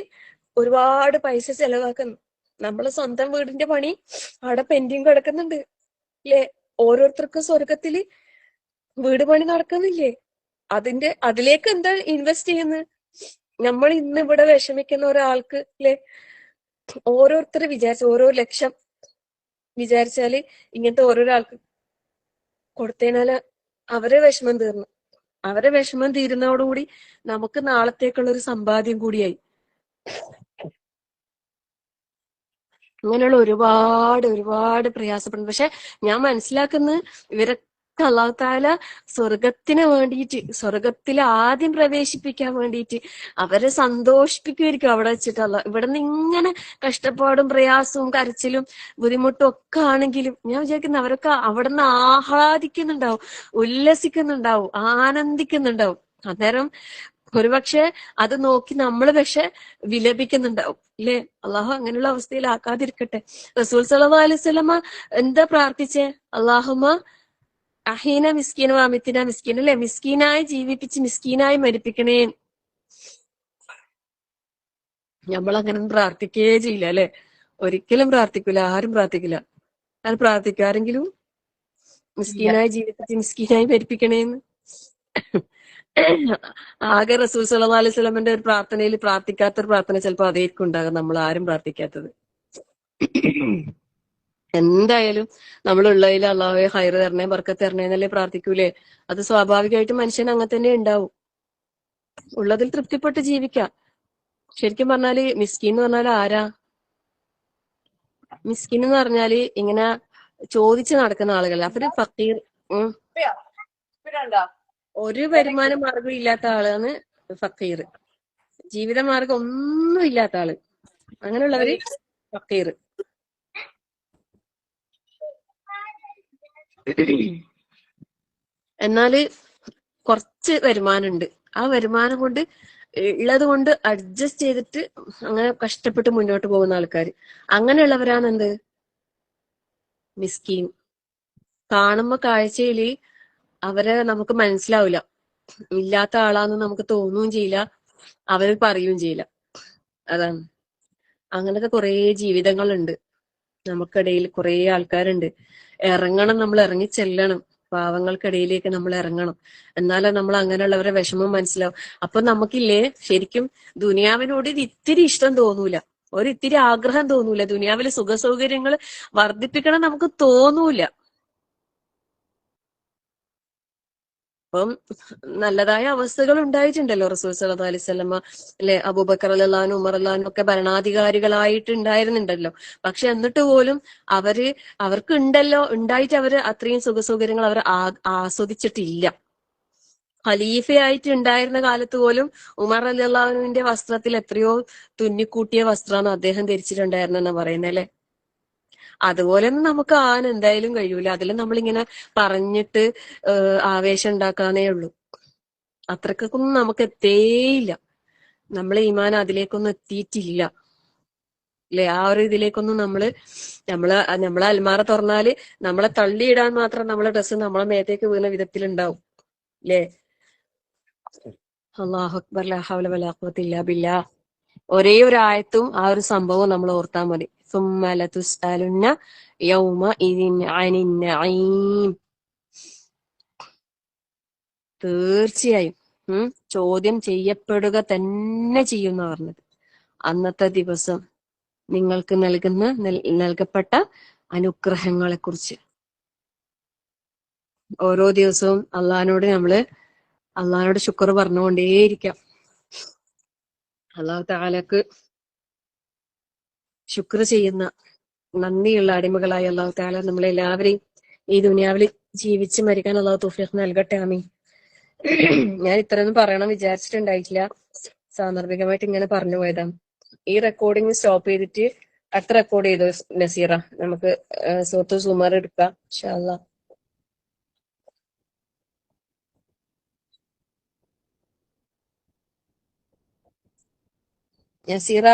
ഒരുപാട് പൈസ ചെലവാക്കുന്നു. നമ്മളെ സ്വന്തം വീടിന്റെ പണി അവിടെ പെൻഡിങ് കിടക്കുന്നുണ്ട് അല്ലെ? ഓരോരുത്തർക്കും സ്വർഗത്തില് വീട് പണി നടക്കുന്നില്ലേ? അതിലേക്ക് എന്താ ഇൻവെസ്റ്റ് ചെയ്യുന്നത്? നമ്മൾ ഇന്ന് ഇവിടെ വിഷമിക്കുന്ന ഒരാൾക്ക് അല്ലെ, ഓരോരുത്തർ ഓരോ ലക്ഷം വിചാരിച്ചാല് ഇങ്ങനത്തെ ഓരോരോ ആൾക്ക് കൊടുത്തതിനാല് അവരെ വിഷമം തീർന്നു. അവരെ വിഷമം തീരുന്നതോടുകൂടി നമുക്ക് നാളത്തേക്കുള്ള ഒരു സമ്പാദ്യം കൂടിയായി. അങ്ങനെയുള്ള ഒരുപാട് ഒരുപാട് പ്രയാസപ്പെടുന്നു. പക്ഷെ ഞാൻ മനസ്സിലാക്കുന്നത് ഇവരൊക്കെ അല്ലാഹു തആല സ്വർഗത്തിന് വേണ്ടിയിട്ട്, സ്വർഗത്തിൽ ആദ്യം പ്രവേശിപ്പിക്കാൻ വേണ്ടിയിട്ട് അവരെ സന്തോഷിപ്പിക്കുമായിരിക്കും അവിടെ വെച്ചിട്ടല്ല. ഇവിടെ നിന്ന് ഇങ്ങനെ കഷ്ടപ്പാടും പ്രയാസവും കരച്ചിലും ബുദ്ധിമുട്ടും ഒക്കെ ആണെങ്കിലും ഞാൻ വിചാരിക്കുന്ന അവരൊക്കെ അവിടെ നിന്ന് ആഹ്ലാദിക്കുന്നുണ്ടാവും, ഉല്ലസിക്കുന്നുണ്ടാവും, ആനന്ദിക്കുന്നുണ്ടാവും. അന്നേരം ഒരുപക്ഷെ അത് നോക്കി നമ്മൾ പക്ഷെ വിലപിക്കുന്നുണ്ടാവും ഇല്ലേ? അള്ളാഹു അങ്ങനെയുള്ള അവസ്ഥയിലാക്കാതിരിക്കട്ടെ. റസൂൽ സല്ലല്ലാഹു അലൈഹി വസല്ലമ എന്താ പ്രാർത്ഥിച്ചേ? അല്ലാഹുമ്മ അഹീന മിസ്കീന വാമിത്തിന മിസ്കീൻ അല്ലെ, മിസ്കീനായി ജീവിപ്പിച്ച് മിസ്കീനായി മരിപ്പിക്കണേ. നമ്മൾ അങ്ങനെ പ്രാർത്ഥിക്കേ ചെയ്യില്ല അല്ലെ? ഒരിക്കലും പ്രാർത്ഥിക്കൂല, ആരും പ്രാർത്ഥിക്കില്ല. അത് പ്രാർത്ഥിക്കാരെങ്കിലും മിസ്കീനായി ജീവിപ്പിച്ച് മിസ്കീനായി മരിപ്പിക്കണേന്ന്. ആകെ റസൂൽ സല്ലല്ലാഹു അലൈഹി വസല്ലമയുടെ ഒരു പ്രാർത്ഥനയിൽ പ്രാർത്ഥിക്കാത്തൊരു പ്രാർത്ഥന ചിലപ്പോ അതായിരിക്കും ഉണ്ടാകും, നമ്മൾ ആരും പ്രാർത്ഥിക്കാത്തത്. എന്തായാലും നമ്മളുള്ളതിൽ അള്ളാഹുവെ ഹൈറ് തരണേ, ബർക്കത്ത് തരണേ എന്നല്ലേ പ്രാർത്ഥിക്കൂലേ? അത് സ്വാഭാവികമായിട്ടും മനുഷ്യൻ അങ്ങനെ തന്നെ ഉണ്ടാവും. ഉള്ളതിൽ തൃപ്തിപ്പെട്ട് ജീവിക്കാം. ശരിക്കും പറഞ്ഞാല് മിസ്കിൻ എന്ന് പറഞ്ഞാൽ ആരാ? മിസ്കിൻ എന്ന് പറഞ്ഞാല് ഇങ്ങനെ ചോദിച്ചു നടക്കുന്ന ആളുകളല്ല. അവര് ഫക്കീർ, ഒരു വരുമാന മാർഗം ഇല്ലാത്ത ആളാണ് ഫക്കീർ. ജീവിത മാർഗം ഒന്നും ഇല്ലാത്ത ആള്, അങ്ങനെയുള്ളവര് ഫക്കീർ. എന്നാല് കുറച്ച് വരുമാനമുണ്ട്, ആ വരുമാനം കൊണ്ട് ഉള്ളത് കൊണ്ട് അഡ്ജസ്റ്റ് ചെയ്തിട്ട് അങ്ങനെ കഷ്ടപ്പെട്ട് മുന്നോട്ട് പോകുന്ന ആൾക്കാർ. അങ്ങനെയുള്ളവരാണ് എന്ത് മിസ്കീൻ. കാണുമ്പോ കാഴ്ചയില് അവരെ നമുക്ക് മനസ്സിലാവില്ല, ഇല്ലാത്ത ആളാന്ന് നമുക്ക് തോന്നുകയും ചെയ്യില്ല, അവര് പറയുകയും ചെയ്യില്ല. അതാണ്. അങ്ങനത്തെ കുറേ ജീവിതങ്ങളുണ്ട് നമുക്കിടയിൽ. കുറേ ആൾക്കാരുണ്ട്. ഇറങ്ങണം, നമ്മൾ ഇറങ്ങി ചെല്ലണം. പാവങ്ങൾക്കിടയിലേക്ക് നമ്മൾ ഇറങ്ങണം. എന്നാലേ നമ്മൾ അങ്ങനെയുള്ളവരെ വിഷമം മനസ്സിലാവും. അപ്പൊ നമുക്കില്ലേ ശരിക്കും ദുനിയാവിനോട് ഒരു ഇത്തിരി ഇഷ്ടം തോന്നൂല, ഒരു ഇത്തിരി ആഗ്രഹം തോന്നൂല, ദുനിയാവിലെ സുഖ സൗകര്യങ്ങൾ വർദ്ധിപ്പിക്കണം നമുക്ക് തോന്നൂല. അപ്പം നല്ലതായ അവസ്ഥകൾ ഉണ്ടായിട്ടുണ്ടല്ലോ. റസൂൽ സല്ലല്ലാഹു അലൈഹി വസല്ലമ അല്ലെ, അബൂബക്കർ റളിയല്ലാഹു അൻഹു, ഉമർ റളിയല്ലാഹു അൻഹു ഒക്കെ ഭരണാധികാരികളായിട്ട് ഉണ്ടായിരുന്നുണ്ടല്ലോ. പക്ഷെ എന്നിട്ട് പോലും അവർക്ക് ഉണ്ടല്ലോ, ഉണ്ടായിട്ട് അവര് അത്രയും സുഖ സൗകര്യങ്ങൾ അവർ ആസ്വദിച്ചിട്ടില്ല. ഖലീഫയായിട്ട് ഉണ്ടായിരുന്ന കാലത്ത് പോലും ഉമർ റളിയല്ലാഹു അൻഹുവിന്റെ വസ്ത്രത്തിൽ എത്രയോ തുന്നിക്കൂട്ടിയ വസ്ത്രമാണ് അദ്ദേഹം ധരിച്ചിട്ടുണ്ടായിരുന്നെന്നാ പറയുന്നത് അല്ലെ. അതുപോലെയൊന്നും നമുക്ക് ആവാൻ എന്തായാലും കഴിയൂല. അതിൽ നമ്മളിങ്ങനെ പറഞ്ഞിട്ട് ആവേശം ഉണ്ടാക്കാനേ ഉള്ളൂ. അത്രക്കൊന്നും നമുക്ക് എത്തേയില്ല. നമ്മളെ ഈമാൻ അതിലേക്കൊന്നും എത്തിയിട്ടില്ല അല്ലെ. ആ ഒരു ഇതിലേക്കൊന്നും നമ്മളെ അൽമാറ തുറന്നാല് നമ്മളെ തള്ളിയിടാൻ മാത്രം നമ്മളെ ഡ്രസ്സ് നമ്മളെ മേത്തേക്ക് വീണ വിധത്തിലുണ്ടാവും അല്ലെ. അല്ലാഹു അക്ബർ, ലാ ഹൗല വലാ ഖുവത ഇല്ലാ ബില്ലാഹ്. ഒരേ ഒരു ആയത്തും ആ ഒരു സംഭവം നമ്മൾ ഓർത്താൽ മതി. സുമ്മ ലതുസ്അലുന്ന യൗമഇദിൻ അനിൻ നഈം. തീർച്ചയായും ചോദ്യം ചെയ്യപ്പെടുക തന്നെ ചെയ്യുന്ന പറഞ്ഞത്. അന്നത്തെ ദിവസം നിങ്ങൾക്ക് നൽകപ്പെട്ട അനുഗ്രഹങ്ങളെ കുറിച്ച് ഓരോ ദിവസവും അള്ളാഹിനോട് ശുക്ർ പറഞ്ഞുകൊണ്ടേയിരിക്കാം. അള്ളാഹു തആലക്ക് ശുക്ർ ചെയ്യുന്ന നന്ദിയുള്ള അടിമകളായി അള്ളാഹു തആല നമ്മളെല്ലാവരെയും ഈ ദുനിയാവിൽ ജീവിച്ച് മരിക്കാൻ അള്ളാഹു തൗഫീഖ് നൽകട്ടെ. ആമീൻ. ഞാൻ ഇത്രയൊന്നും പറയണം വിചാരിച്ചിട്ടുണ്ടായിട്ടില്ല, സാന്ദർഭികമായിട്ട് ഇങ്ങനെ പറഞ്ഞു പോയതാണ്. ഈ റെക്കോർഡിംഗ് സ്റ്റോപ്പ് ചെയ്തിട്ട് അടുത്ത റെക്കോർഡ് ചെയ്തു നസീറ. നമുക്ക് സൂറത്തുൽ സുമർ എടുക്കാം ഇൻഷാ അല്ലാഹ്. നസീറ